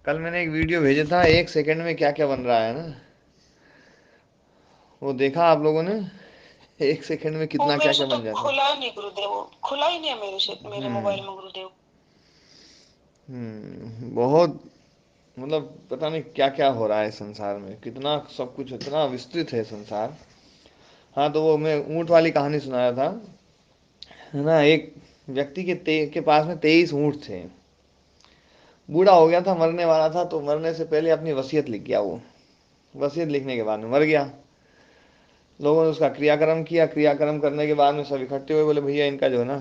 कल मैंने एक वीडियो भेजा था, 1 सेकंड में क्या क्या बन रहा है ना। वो देखा आप लोगों ने? 1 सेकंड में वो कितना क्या मेरे से क्या तो बन जाता है। खुला ही नहीं गुरुदेव, वो खुला ही नहीं है मेरे से, मेरे हम्म। मोबाइल में गुरुदेव। बहुत, मतलब पता नहीं क्या क्या हो रहा है संसार में, कितना सब कुछ इतना विस्तृत है संसार। हाँ, तो वो मैं ऊँट वाली कहानी सुनाया था, है ना। एक व्यक्ति के पास में 23 ऊँट थे। बूढ़ा हो गया था, मरने वाला था, तो मरने से पहले अपनी वसीयत लिख गया वो। वसीयत लिखने के बाद में मर गया। लोगों ने उसका क्रियाक्रम किया। क्रियाक्रम करने के बाद में सब इकट्ठे हुए, बोले भैया इनका जो है ना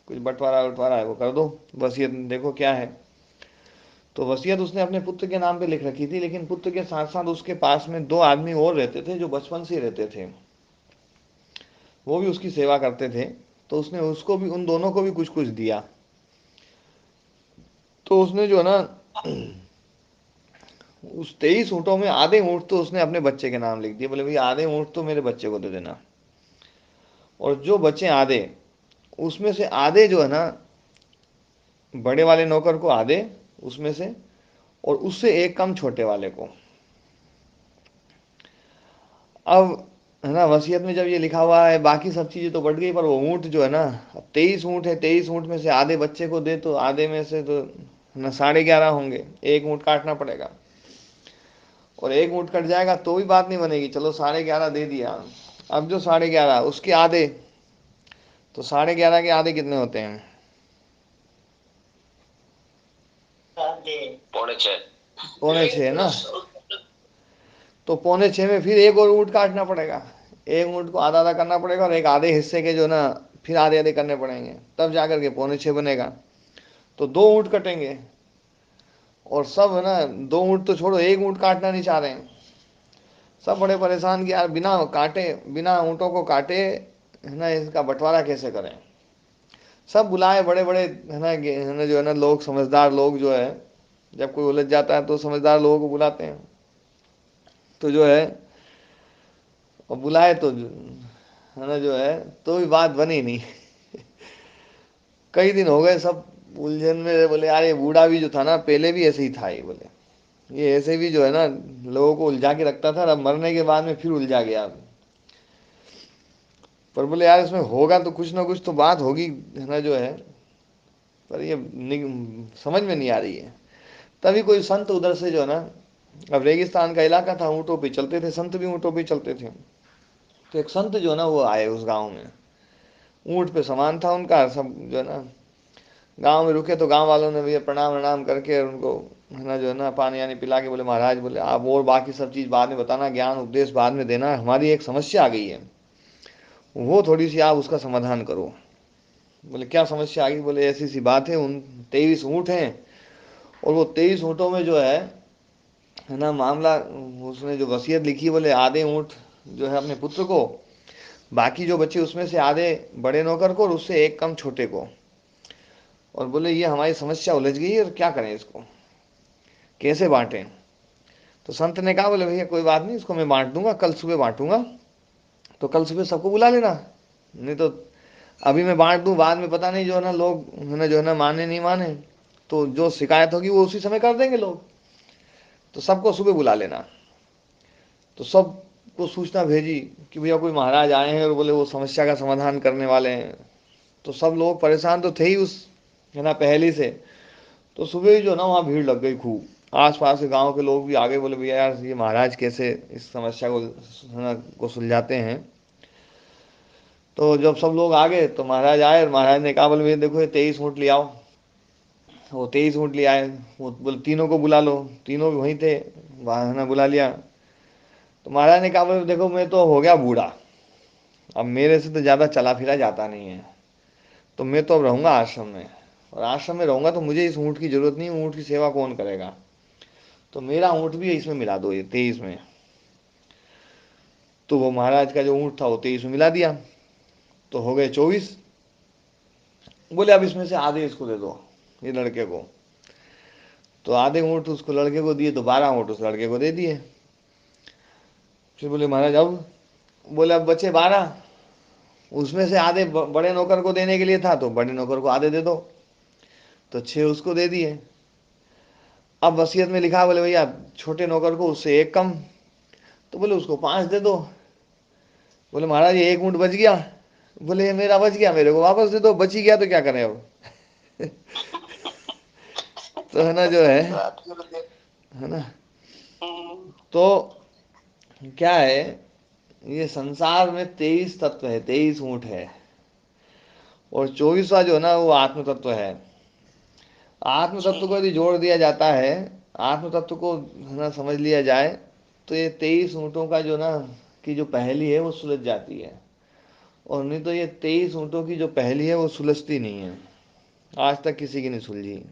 कुछ बंटवारा उटवारा है वो कर दो, वसीयत देखो क्या है। तो वसीयत उसने अपने पुत्र के नाम पे लिख रखी थी, लेकिन पुत्र के साथ साथ उसके पास में 2 आदमी और रहते थे जो बचपन से ही रहते थे। वो भी उसकी सेवा करते थे। तो उसने उसको भी, उन दोनों को भी कुछ कुछ दिया। तो उसने जो है ना उस 23 ऊँटों में आधे ऊँट तो उसने अपने बच्चे के नाम लिख दिए। बोले भैया आधे ऊँट तो मेरे बच्चे को दे देना, और जो बचे आधे, उसमें से आधे जो है ना बड़े वाले नौकर को आधे उसमें से, और उससे एक कम छोटे वाले को। अब है ना, वसीयत में जब ये लिखा हुआ है, बाकी सब चीजें तो बढ़ गई, पर वो ऊँट जो है ना, अब 23 ऊँट है, 23 ऊँट में से आधे बच्चे को दे तो आधे में से तो ना 11.5 होंगे। एक ऊँट काटना पड़ेगा, और एक ऊँट कट जाएगा तो भी बात नहीं बनेगी, चलो 11.5 दे दिया। अब जो 11.5 उसके आधे, तो 11.5 के आधे कितने होते हैं? 6:45। 6.25 है ना। तो 6.25 में फिर एक और ऊँट काटना पड़ेगा। एक ऊँट को आधा आधा करना पड़ेगा, और एक आधे हिस्से के जो ना फिर आधे आधे करने पड़ेंगे, तब जाकर के 6.25 बनेगा। तो 2 ऊँट कटेंगे। और सब है ना, 2 ऊँट तो छोड़ो, एक ऊँट काटना नहीं चाह रहे हैं। सब बड़े परेशान कि यार बिना काटे, बिना ऊँटों को काटे, है ना, इसका बंटवारा कैसे करें। सब बुलाए बड़े बड़े, है ना जो है ना लोग, समझदार लोग जो है, जब कोई उलझ जाता है तो समझदार लोगों को बुलाते हैं। तो जो है, और बुलाए तो है ना जो है, तो भी बात बनी नहीं। कई दिन हो गए सब उलझन में। बोले यार ये बूढ़ा भी जो था ना पहले भी ऐसे ही था, ये बोले ये ऐसे भी जो है ना लोगों को उलझा के रखता था, अब मरने के बाद में फिर उलझा गया। पर बोले यार इसमें होगा तो कुछ ना कुछ तो बात होगी, है ना जो है, पर ये समझ में नहीं आ रही है। तभी कोई संत उधर से जो है ना, अब रेगिस्तान का इलाका था, ऊँटों पे चलते थे, संत भी ऊँटों पे चलते थे। तो एक संत जो है ना वो आए उस गांव में। ऊँट पे सामान था उनका सब, जो है ना गांव में रुके, तो गांव वालों ने भी प्रणाम प्रणाम करके उनको, है ना जो है ना पानी वानी पिला के बोले महाराज, बोले आप और बाकी सब चीज़ बाद में बताना, ज्ञान उपदेश बाद में देना, हमारी एक समस्या आ गई है, वो थोड़ी सी आप उसका समाधान करो। बोले क्या समस्या आ गई? बोले ऐसी सी बात है, उन 23 ऊँट हैं, और वो 23 ऊँटों में जो है ना मामला, उसने जो वसीयत लिखी, बोले आधे ऊँट जो है अपने पुत्र को, बाकी जो बच्चे उसमें से आधे बड़े नौकर को, और उससे एक कम छोटे को। और बोले ये हमारी समस्या उलझ गई है, और क्या करें इसको, कैसे बांटें? तो संत ने कहा, बोले भैया कोई बात नहीं, इसको मैं बांट दूंगा, कल सुबह बांटूंगा। तो कल सुबह सबको बुला लेना, नहीं तो अभी मैं बांट दूं, बाद में पता नहीं जो है ना लोग, है ना जो है ना माने नहीं माने, तो जो शिकायत होगी वो उसी समय कर देंगे लोग। तो सबको सुबह बुला लेना। तो सबको सूचना भेजी कि भैया कोई महाराज आए हैं, और बोले वो समस्या का समाधान करने वाले हैं। तो सब लोग परेशान तो थे ही उस, है ना पहले से। तो सुबह ही जो ना वहाँ भीड़ लग गई खूब। आस पास के गांव के लोग भी आ गए, बोले भैया यार ये महाराज कैसे इस समस्या को, है ना, को सुलझाते हैं। तो जब सब लोग आ गए तो महाराज आए, और महाराज ने कहा, बोले भैया देखो ये 23 ऊँट ले आओ। वो 23 ऊँट ले आए। वो बोले तीनों को बुला लो। तीनों भी वहीं थे, वहाँ है ना बुला लिया। तो महाराज ने कहा, बोले देखो मैं तो हो गया बूढ़ा, अब मेरे से तो ज़्यादा चला फिरा जाता नहीं है, तो मैं तो अब रहूँगा आश्रम में, और आश्रम में रहूँगा तो मुझे इस ऊँट की ज़रूरत नहीं, ऊँट की सेवा कौन करेगा, तो मेरा ऊँट भी इसमें मिला दो, ये 23 में। तो वो महाराज का जो ऊँट था वो 23 में मिला दिया, तो हो गए 24। बोले अब इसमें से आधे इसको दे दो, ये लड़के को। तो आधे ऊँट उसको लड़के को दिए, तो 12 ऊँट उस लड़के को दे दिए। फिर बोले महाराज अब, बोले अब बचे 12, उसमें से आधे बड़े नौकर को देने के लिए था, तो बड़े नौकर को आधे दे दो। तो 6 उसको दे दिए। अब वसीयत में लिखा, बोले भैया छोटे नौकर को उससे एक कम, तो बोले उसको 5 दे दो। बोले महाराज ये 1 ऊँट बच गया। बोले ये मेरा बच गया, मेरे को वापस दे दो, बच ही गया तो क्या करें अब। तो है ना जो बात गुरुदेव। है ना। हम्म, तो क्या है, ये संसार में 23 तत्व है, 23 ऊँट है, और 24वां जो है ना वो आत्म तत्व है। आत्म तत्व को जी यदि जोड़ दिया जाता है, आत्म तत्व को है ना समझ लिया जाए, तो ये 23 ऊँटों का जो ना की जो पहली है वो सुलझ जाती है। और नहीं तो ये 23 ऊँटों की जो पहली है वो सुलझती नहीं है, आज तक किसी की नहीं सुलझी।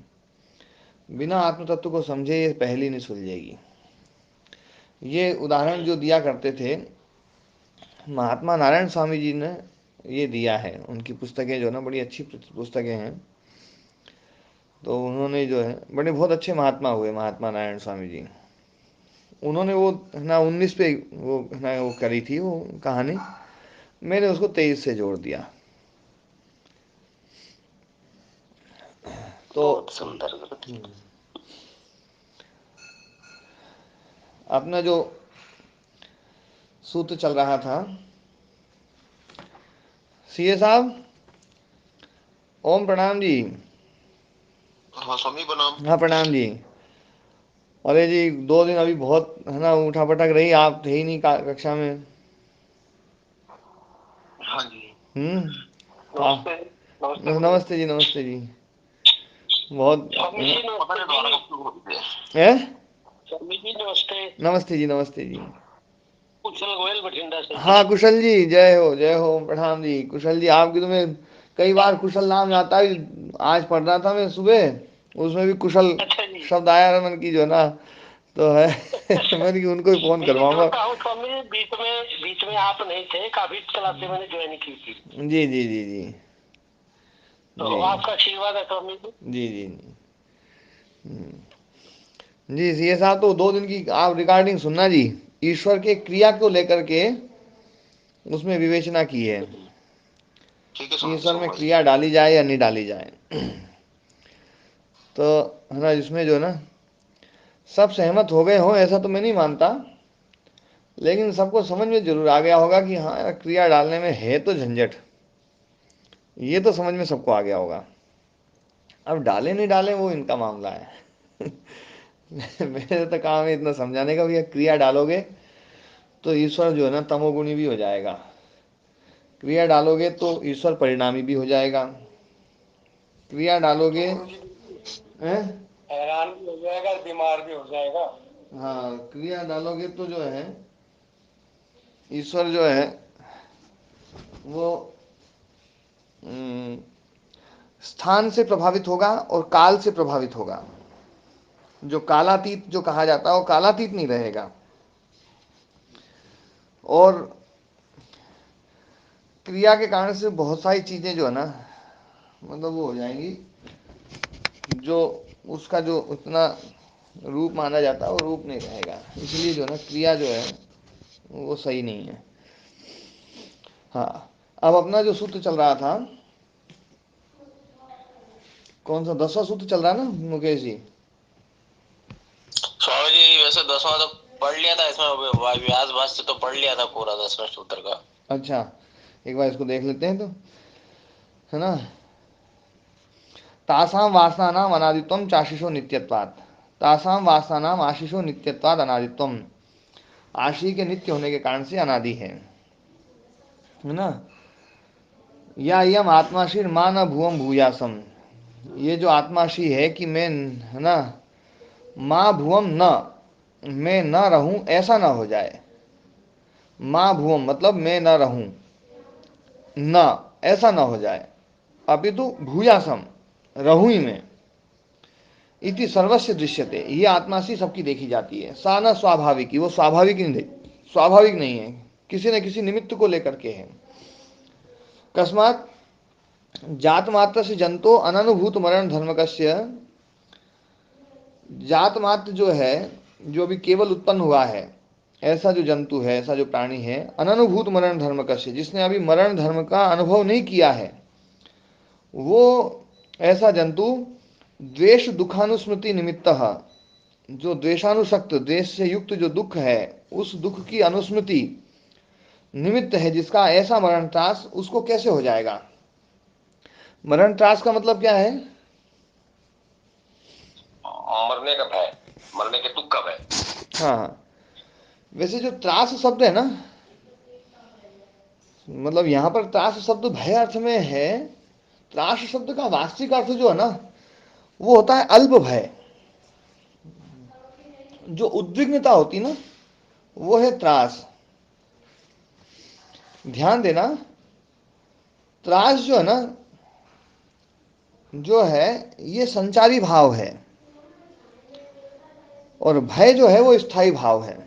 बिना आत्म तत्व को समझे ये पहली नहीं सुलझेगी। ये उदाहरण जो दिया करते थे महात्मा नारायण स्वामी जी ने, ये दिया है। उनकी पुस्तकें जो ना बड़ी अच्छी पुस्तकें हैं। तो उन्होंने जो है बड़े बहुत अच्छे महात्मा हुए महात्मा नारायण स्वामी जी। उन्होंने वो है ना 19 पे वो है ना वो करी थी वो कहानी, मैंने उसको 23 से जोड़ दिया। तो बहुत सुंदर गुरुदेव। अपना जो सूत्र चल रहा था, सीए साहब ओम प्रणाम जी। हाँ स्वामी प्रणाम। हाँ प्रणाम जी। अरे जी 2 दिन अभी बहुत है ना उठा पटक रही, आप थे ही नहीं कक्षा में। हाँ जी। हाँ नमस्ते। नमस्ते गुरुदेव। नमस्ते जी, नमस्ते जी। बहुत स्वामी जी पता नहीं नमस्ते दोबारा जी। कब शुरू होती है। है। स्वामी जी नमस्ते। नमस्ते जी, नमस्ते जी। कुशल गोयल बठिंडा से जी। हाँ कुशल जी, जय हो प्रणाम जी। कुशल जी आपकी तो मैं कई बार कुशल नाम आता है, आज पढ़ रहा था मैं सुबह, उसमें भी कुशल अच्छा जी। शब्द आया रमन की जो ना, तो है। मैंने कि उनको ही फोन मैं करवाऊंगा। जोड़ता हूँ स्वामी जी, बीच में आप नहीं थे, काफी क्लासें मैंने ज्वाइन की थी। जी जी जी जी तो जी आपका आशीर्वाद है स्वामी जी। जी जी जी। सीए साहब तो 2 दिन की आप रिकॉर्डिंग सुनना जी, ईश्वर के क्रिया को लेकर के उसमें विवेचना की है। ठीक है स्वामी ईश्वर में सुनूंगा जी। क्रिया डाली जाए या नहीं डाली जाए। तो है ना इसमें जो ना सब सहमत हो गए हो ऐसा तो मैं नहीं मानता, लेकिन सबको समझ में जरूर आ गया होगा कि हाँ यार क्रिया डालने में है तो झंझट, ये तो समझ में सबको आ गया होगा। अब डाले नहीं डाले वो इनका मामला है। मेरे तो काम है इतना समझाने का, भैया क्रिया डालोगे तो ईश्वर जो है ना तमोगुणी भी हो जाएगा, क्रिया डालोगे तो ईश्वर परिणामी भी हो जाएगा, क्रिया तो डालोगे गुरु जी हैं? हैरान भी हो जाएगा, बीमार भी हो जाएगा। हाँ क्रिया डालोगे तो जो है ईश्वर जो है वो स्थान से प्रभावित होगा और काल से प्रभावित होगा। जो कालातीत जो कहा जाता है वो कालातीत नहीं रहेगा, और क्रिया के कारण से बहुत सारी चीजें जो है ना मतलब वो हो जाएंगी, जो उसका जो उतना रूप माना जाता है वो रूप नहीं रहेगा। इसलिए जो है ना क्रिया जो है वो सही नहीं है। हाँ अब अपना जो सूत्र चल रहा था, कौन सा 10वां सूत्र चल रहा है ना मुकेश जी? स्वामी जी वैसे 10वां तो पढ़ लिया था, इसमें व्यास भाष्य तो पढ़ लिया था पूरा 10वें सूत्र का। अच्छा एक बार इसको देख लेते हैं तो, है ना। तासाम वासनानाम अनादित्वम चाशिषो नित्यत्वात्, तासाम वासनानाम आशिषो नित्यत्वात् अनादित्वम, आशी के नित्य होने के कारण से अनादि है ना। या यम आत्माशीर मां न भुवम भूयासम, ये जो आत्माशी है कि मैं है ना माँ भुवम न, मैं न रहूं ऐसा ना हो जाए। माँ भुवम मतलब मैं न रहूं, न ऐसा ना हो जाए, अपितु भूयासम रहूं ही मैं। इति सर्वस्व दृश्यते, ये आत्माशी सबकी देखी जाती है। सा न स्वाभाविक, वो स्वाभाविक नहीं, स्वाभाविक नहीं है, किसी न किसी निमित्त को लेकर के है। कस्मात जात मात्र से जंतो अननुभूत मरण धर्मकस्य, जात मात्र जो है जो भी केवल उत्पन्न हुआ है, ऐसा जो जंतु है, ऐसा जो प्राणी है, अननुभूत मरण धर्म कस्य, जिसने अभी मरण धर्म का अनुभव नहीं किया है, वो ऐसा जंतु द्वेष दुखानुस्मृति निमित्त, जो द्वेषानुसक्त, द्वेष से युक्त जो दुख है, उस दुख की अनुस्मृति निमित्त है जिसका ऐसा मरण त्रास, उसको कैसे हो जाएगा? मरण त्रास का मतलब क्या है? मरने का भय, मरने के दुख का भय। हाँ, वैसे जो त्रास शब्द है ना, मतलब यहां पर त्रास शब्द भय अर्थ में है। त्रास शब्द का वास्तविक अर्थ जो है ना, वो होता है अल्प भय। जो उद्विग्नता होती ना, वो है त्रास। ध्यान देना, त्रास जो है ना, जो है ये संचारी भाव है, और भय जो है वो स्थायी भाव है।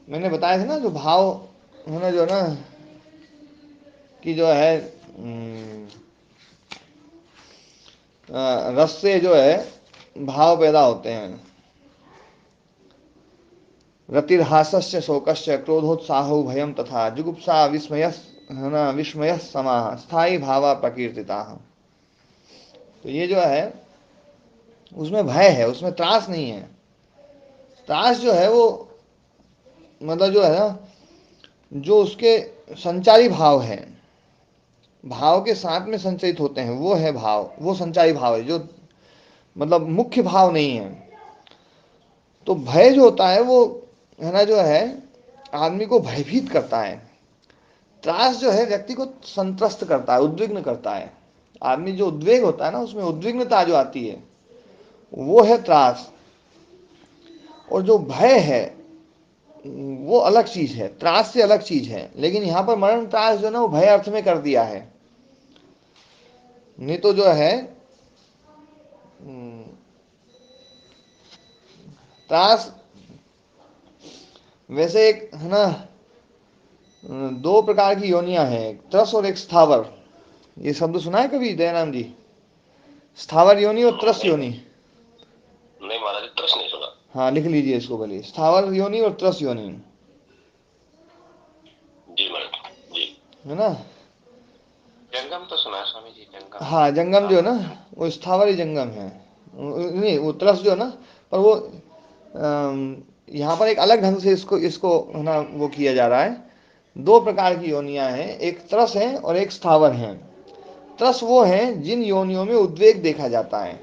मैंने बताया था ना, जो भाव होना जो है ना, कि जो है रस से जो है भाव पैदा होते हैं। रतिर्हासस्य शोकस्य क्रोधोत्साहो भयम तथा जुगुप्सा विस्मय, है ना, विस्मय समाह स्थायी भावा प्रकीर्तिता। तो ये जो है, उसमें भय है, उसमें त्रास नहीं है। त्रास जो है वो मतलब जो है ना, जो उसके संचारी भाव है, भाव के साथ में संचयित होते हैं, वो है भाव, वो संचारी भाव है, जो मतलब मुख्य भाव नहीं है। तो भय जो होता है वो, है ना, जो है आदमी को भयभीत करता है। त्रास जो है व्यक्ति को संत्रस्त करता है, उद्विग्न करता है। आदमी जो उद्वेग होता है ना, उसमें उद्विग्नता जो आती है, वो है त्रास। और जो भय है वो अलग चीज है, त्रास से अलग चीज है। लेकिन यहां पर मरण त्रास जो ना, वो भय अर्थ में कर दिया है। नहीं तो जो है त्रास, वैसे एक है ना, दो प्रकार की योनियां हैं, एक त्रस और एक स्थावर। ये शब्द सुना है कभी दयानंद जी? स्थावर योनि और त्रस नहीं योनि। नहीं महाराज, तरस नहीं सुना। हाँ, लिख लीजिए इसको, बोलिए स्थावर योनि और त्रस योनि, जी महाराज जी। है ना। जंगम तो सुना है स्वामी जी, जंगम। हाँ, जंगम जो है ना, वो स्थावर ही जंगम है। नहीं, वो त्रस जो है ना, पर वो यहाँ पर एक अलग ढंग से इसको इसको है ना वो किया जा रहा है। दो प्रकार की योनियां हैं, एक त्रस है और एक स्थावर है। त्रस वो है जिन योनियों में उद्वेग देखा जाता है।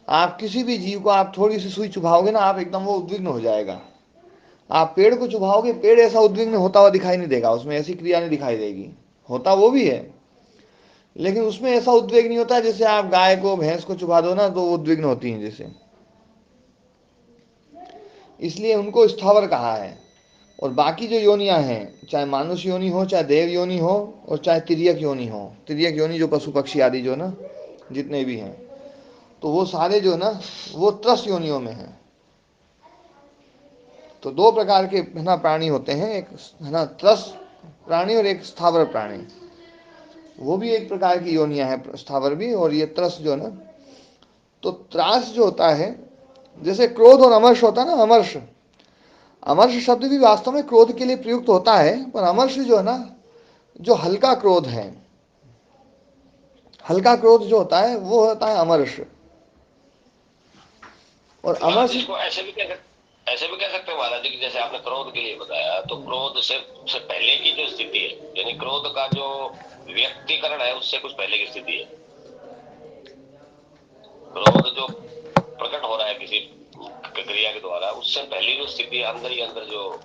आप किसी भी जीव को आप थोड़ी सी सुई चुभाओगे ना, आप एकदम वो उद्विग्न हो जाएगा। आप पेड़ को चुभाओगे, पेड़ ऐसा उद्विग्न होता हुआ दिखाई नहीं देगा, उसमें ऐसी क्रिया नहीं दिखाई देगी। होता वो भी है, लेकिन उसमें ऐसा उद्वेग नहीं होता। जैसे आप गाय को, भैंस को चुभा दो ना, तो वो उद्विग्न होती हैं जैसे। इसलिए उनको स्थावर कहा है। और बाकी जो योनियां हैं, चाहे मानुष योनि हो, चाहे देव योनि हो, और चाहे तिर्यक योनि हो, तिर्यक योनि जो पशु पक्षी आदि जो ना, जितने भी हैं, तो वो सारे जो ना, वो त्रस योनियों में हैं। तो दो प्रकार के है ना प्राणी होते हैं, एक है ना त्रस प्राणी और एक स्थावर प्राणी। वो भी एक प्रकार की योनियां है, स्थावर भी और ये त्रस जो ना। तो त्रास जो होता है, जैसे क्रोध और अमर्ष होता है ना, अमर्ष, अमर्ष शब्द भी वास्तव में क्रोध के लिए प्रयुक्त होता है, पर अमर्ष जो है ना, जो हल्का क्रोध है, हल्का क्रोध जो होता है वो होता है अमर्ष। और महाराज अमर्ष, इसको ऐसे भी कह सकते हैं महाराज जी की, जैसे आपने क्रोध के लिए बताया, तो क्रोध से पहले की जो स्थिति है, यानी क्रोध का जो व्यक्तिकरण है, उससे कुछ पहले की स्थिति है। क्रोध जो प्रकट हो रहा है किसी क्रिया के द्वारा, उससे पहले जो स्थिति है, अंदर ही अंदर जो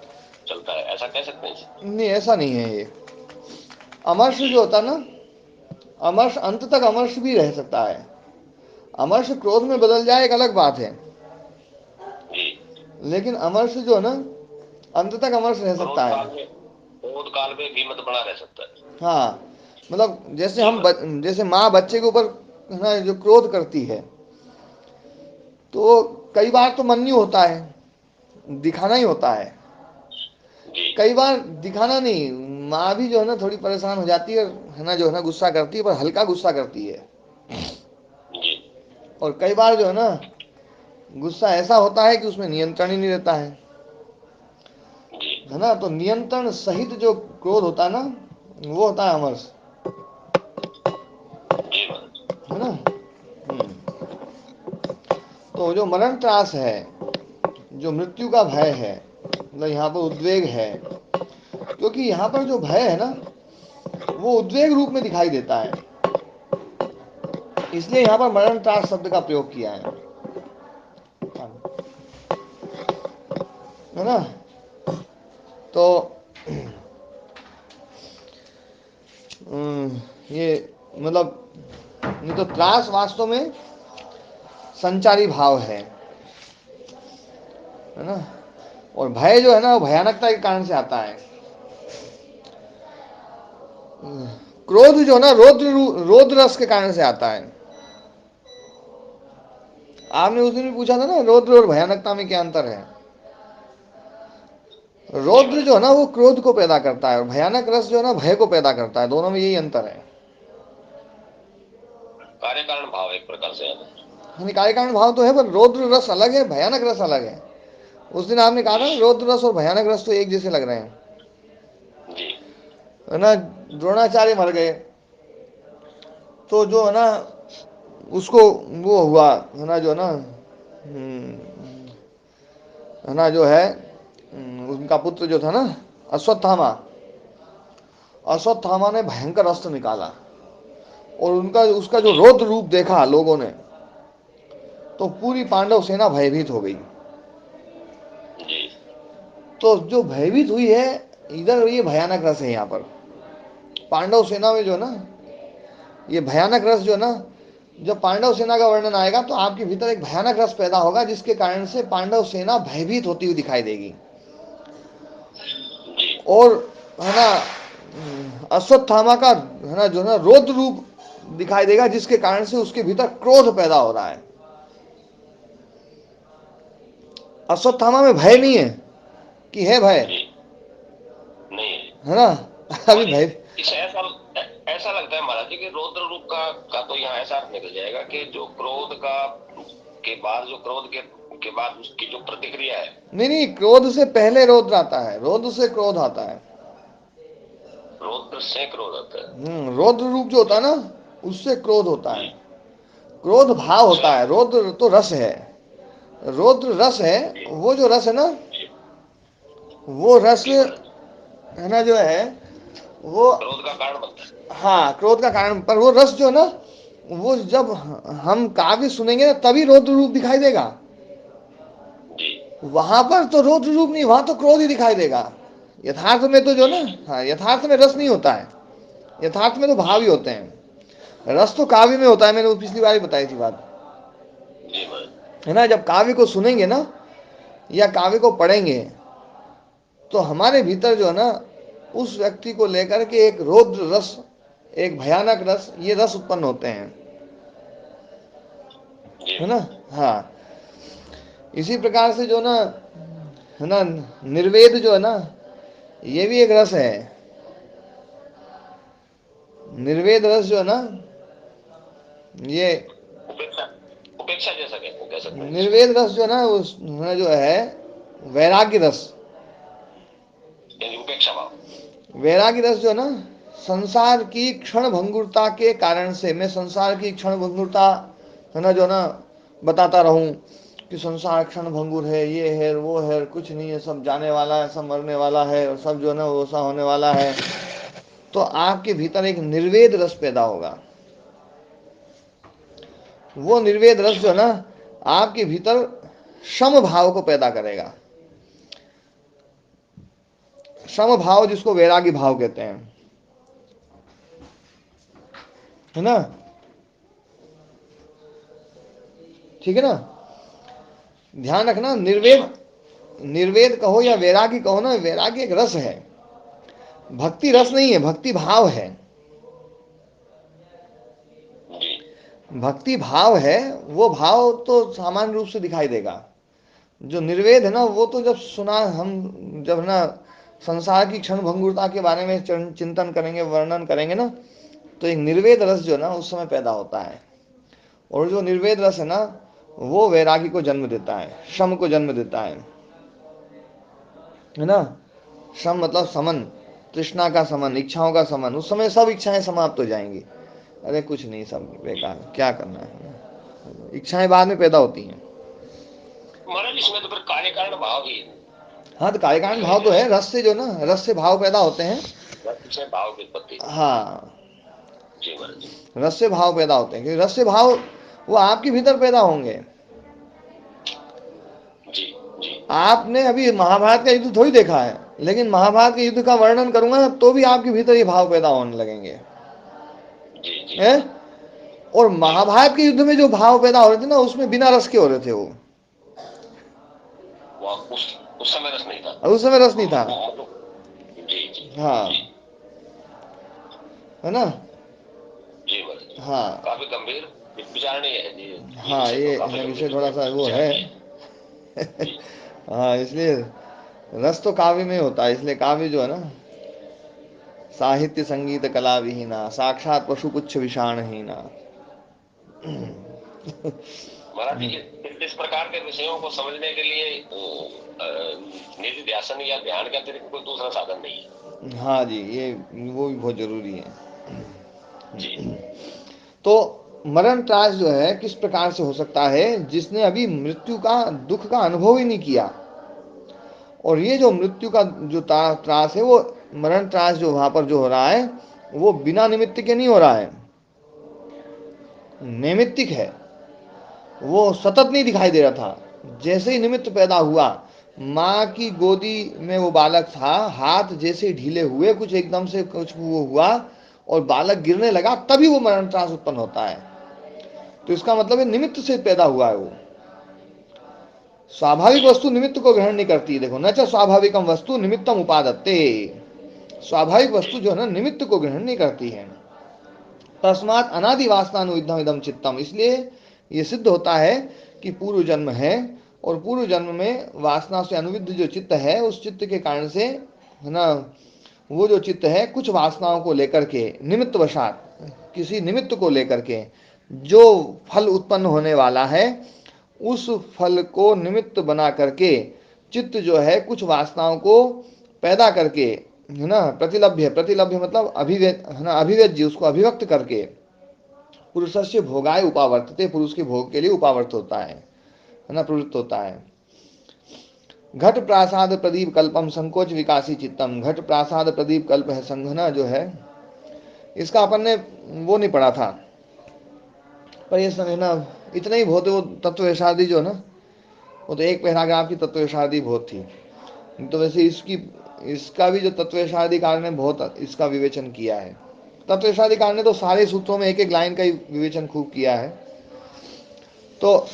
चलता है, ऐसा कह सकते हैं। नहीं ऐसा नहीं है ये। अमर्ष जी जो होता है ना, अमर्ष अंत तक अमर्ष भी रह सकता है। अमर्ष क्रोध में बदल जाए एक अलग बात है, जी। लेकिन अमर्ष जो है ना, अंत तक अमर्ष रह सकता है। क्रोध काल में भी मत बना रह सकता है। हाँ, मतलब जैसे जी हम महाराज। जैसे माँ बच्चे के ऊपर है ना जो क्रोध करती है, तो कई बार तो मन नहीं होता है, दिखाना ही होता है। जी कई बार दिखाना नहीं, माँ भी जो है ना थोड़ी परेशान हो जाती है ना, जो है ना गुस्सा करती है, पर हल्का गुस्सा करती है। जी और कई बार जो है ना, गुस्सा ऐसा होता है कि उसमें नियंत्रण ही नहीं रहता जी है ना। तो नियंत्रण सहित जो क्रोध होता है ना, वो होता है अमर्ष, जी महाराज। है ना। हम्म। तो जो मरण त्रास है, जो मृत्यु का भय है, मतलब यहाँ पर उद्वेग है, क्योंकि यहाँ पर जो भय है ना वो उद्वेग रूप में दिखाई देता है, इसलिए यहाँ पर मरण त्रास शब्द का प्रयोग किया है ना। तो ये मतलब, नहीं तो त्रास वास्तव में संचारी भाव है ना। और भय जो है ना वो भयानकता के कारण से आता है। क्रोध जो है ना रौद्र रस के कारण से आता है। आपने उस दिन भी पूछा था ना रौद्र और भयानकता में क्या अंतर है। रौद्र जो है ना वो क्रोध को पैदा करता है और भयानक रस जो है ना भय को पैदा करता है। दोनों में यही अंतर है। कार्य कारण भाव एक प्रकार से है। कार्य कारण भाव तो है, पर रौद्र रस अलग है, भयानक रस अलग है। उस दिन आपने कहा था रौद्र रस और भयानक रस तो एक जैसे लग रहे हैं, जी। है ना। द्रोणाचार्य मर गए तो जो है ना उसको वो हुआ है ना, जो है ना है ना, जो है उनका पुत्र जो था ना अश्वत्थामा, अश्वत्थामा ने भयंकर अस्त्र निकाला और उनका उसका जो रौद्र रूप देखा लोगों ने, तो पूरी पांडव सेना भयभीत हो गई। जी। तो जो भयभीत हुई है इधर, ये भयानक रस है यहाँ पर पांडव सेना में जो ना, ये भयानक रस जो ना, जब पांडव सेना का वर्णन आएगा तो आपके भीतर एक भयानक रस पैदा होगा जिसके कारण से पांडव सेना भयभीत होती हुई दिखाई देगी। जी। और है ना अश्वत्थामा का है ना जो ना रौद्र रूप दिखाई देगा जिसके कारण से उसके भीतर क्रोध पैदा हो रहा है। अश्वत्थामा में भय नहीं है कि है भय, जी। नहीं है ना। अभी और भय इसे ऐसा लगता है महाराज जी कि रौद्र रूप का तो यहाँ ऐसा अर्थ निकल जाएगा कि जो क्रोध का के बाद, जो क्रोध के बाद उसकी जो प्रतिक्रिया है। नहीं नहीं, क्रोध से पहले रौद्र आता है, रौद्र से क्रोध आता है। रौद्र से क्रोध आता है। रौद्र रूप जो होता है ना उससे क्रोध होता है। जी। क्रोध भाव अच्छा। होता है, रौद्र तो रस है। रौद्र रस है, जी। वो जो रस है ना, जी। वो रस जी महाराज। है ना जो है वो, क्रोध का कारण बनता है। हाँ क्रोध का कारण। पर वो रस जो है ना, वो जब हम काव्य सुनेंगे ना तभी रौद्र रूप दिखाई देगा। जी। वहां पर तो रौद्र रूप नहीं, वहां तो क्रोध ही दिखाई देगा। यथार्थ में तो जो ना, हाँ यथार्थ में रस नहीं होता है, यथार्थ में तो भाव ही होते हैं। रस तो काव्य में होता है, मैंने वो पिछली बार ही बताई थी बात, जी महाराज। है ना। जब काव्य को सुनेंगे ना या काव्य को पढ़ेंगे तो हमारे भीतर जो है ना उस व्यक्ति को लेकर के एक रौद्र रस, एक भयानक रस, ये रस उत्पन्न होते हैं, जी। है ना। हाँ, इसी प्रकार से जो ना, है ना, निर्वेद जो है ना ये भी एक रस है। निर्वेद रस जो है ना, ये उपेक्षा, उपेक्षा जैसा कह सकते हैं इसको। निर्वेद रस जो है ना उस जो है वैराग्य रस। यानी उपेक्षा भाव। वैराग्य रस जो है ना, संसार की क्षण भंगुरता के कारण से, मैं संसार की क्षण भंगुरता है ना जो ना बताता रहूं कि संसार क्षण भंगुर है, ये है वो है, कुछ नहीं है, सब जाने वाला है, सब मरने वाला है, और सब जो है ना वैसा होने वाला है। तो आपके भीतर एक निर्वेद रस पैदा होगा। वो निर्वेद रस जी जो है ना महाराज। आपके भीतर सम भाव को पैदा करेगा। सम भाव जिसको वैरागी भाव कहते हैं, है ना। ठीक है ना। ध्यान रखना, जी निर्वेद, महाराज। निर्वेद कहो या जी। वैरागी कहो ना, वैरागी एक रस है, भक्ति जी। रस नहीं है, भक्ति भाव है। जी। भक्ति भाव है, वो भाव तो सामान्य रूप से दिखाई देगा। जो निर्वेद है ना वो तो जब सुना, हम जब ना संसार की क्षण भंगुरता के बारे में चिंतन करेंगे, वर्णन करेंगे ना, तो एक निर्वेद रस जो है ना उस समय पैदा होता है। और जो निर्वेद रस है ना वो वैरागी को जन्म देता है, शम को जन्म देता है ना। शम मतलब समन, तृष्णा का समन, इच्छाओं का समन। उस समय सब इच्छाएं समाप्त हो जाएंगी। अरे कुछ नहीं, सब बेकार, क्या करना है। इच्छाएं बाद में पैदा होती हैं, महाराज इसमें तो फिर कार्य कारण भाव ही है। हाँ, तो कार्य कारण भाव तो है, रस से जो ना, रस से भाव पैदा होते हैं। रस से भाव की उत्पत्ति। हाँ, जी महाराज जी। रस से भाव पैदा होते हैं, क्योंकि रस से भाव वो आपके भीतर पैदा होंगे। जी जी आपने अभी महाभारत का युद्ध थोड़ी देखा है, लेकिन महाभारत के युद्ध का वर्णन करूंगा तो भी आपके भीतर ये भाव पैदा होने लगेंगे। जी जी है? और महाभारत के युद्ध में जो भाव पैदा हो रहे थे ना, उसमें बिना रस के हो रहे थे वो। उस समय रस नहीं था। और उस समय रस नहीं था। जी जी हाँ, जी है ना? जी महाराज जी। हाँ काफी गंभीर विचारणी है जी। हाँ, ये विषय थोड़ा सा वो है। हाँ, इसलिए रस तो काव्य में होता है, इसलिए काव्य जो है ना, साहित्य संगीत कला विहीना, साक्षात पशु पुच्छ विषाणहीना। महाराज जी इस प्रकार के विषयों को समझने के लिए निधि ध्यान या ध्यान के अतिरिक्त कोई दूसरा साधन नहीं है। हाँ जी, ये वो भी बहुत जरूरी है। जी तो मरण त्रास जो है किस प्रकार से हो सकता है, जिसने अभी मृत्यु का दुख का अनुभव ही नहीं किया। और ये जो मृत्यु का जो त्रास है, वो मरण त्रास जो वहां पर जो हो रहा है, वो बिना निमित्त के नहीं हो रहा है, नैमित्तिक है। वो सतत नहीं दिखाई दे रहा था। जैसे ही निमित्त पैदा हुआ, माँ की गोदी में वो बालक था, हाथ जैसे ढीले हुए, कुछ एकदम से कुछ वो हुआ और बालक गिरने लगा, तभी वो मरण त्रास उत्पन्न होता है। तो इसका मतलब है निमित्त से पैदा हुआ है वो। स्वाभाविक वस्तु निमित्त को ग्रहण नहीं करती। देखो, न च स्वाभाविकम वस्तु निमित्तम उपादत्ते। स्वाभाविक वस्तु जो है ना, निमित्त को ग्रहण नहीं करती है। तस्मात् अनादि वासनानुविद्धम इदम चित्तम। इसलिए ये सिद्ध होता है कि पूर्व जन्म है, और पूर्व जन्म में वासना से अनुविद्ध जो चित्त है, उस चित्त के कारण से, है ना, वो जो चित्त है कुछ वासनाओं को लेकर के, निमित्त वशात, किसी निमित्त को लेकर के जो फल उत्पन्न होने वाला है, उस फल को निमित्त बना करके चित्त जो है कुछ वासनाओं को पैदा करके, है ना, प्रतिलभ्य, प्रतिलभ्य मतलब है ना, अभिव्यज्य, उसको अभिव्यक्त करके पुरुषस्य भोगाय उपावर्तते, पुरुष के भोग के लिए उपावर्त होता है ना, प्रवृत्त होता है। घट प्रासाद प्रदीप कल्पम संकोच विकासी चित्तम। घट प्रासाद प्रदीप कल्प है संघना जो है, इसका अपन ने वो नहीं पढ़ा था, पर ये समय ना इतना ही बहुत है। वो तत्वशादी जो है ना, वो तो एक पैराग्राफ की तत्वशादी बहुत थी। तो वैसे इसका भी जो तत्वशादी ने बहुत इसका विवेचन किया है। तत्वशादी ने तो सारे सूत्रों में एक एक लाइन का ही विवेचन खूब किया है। तो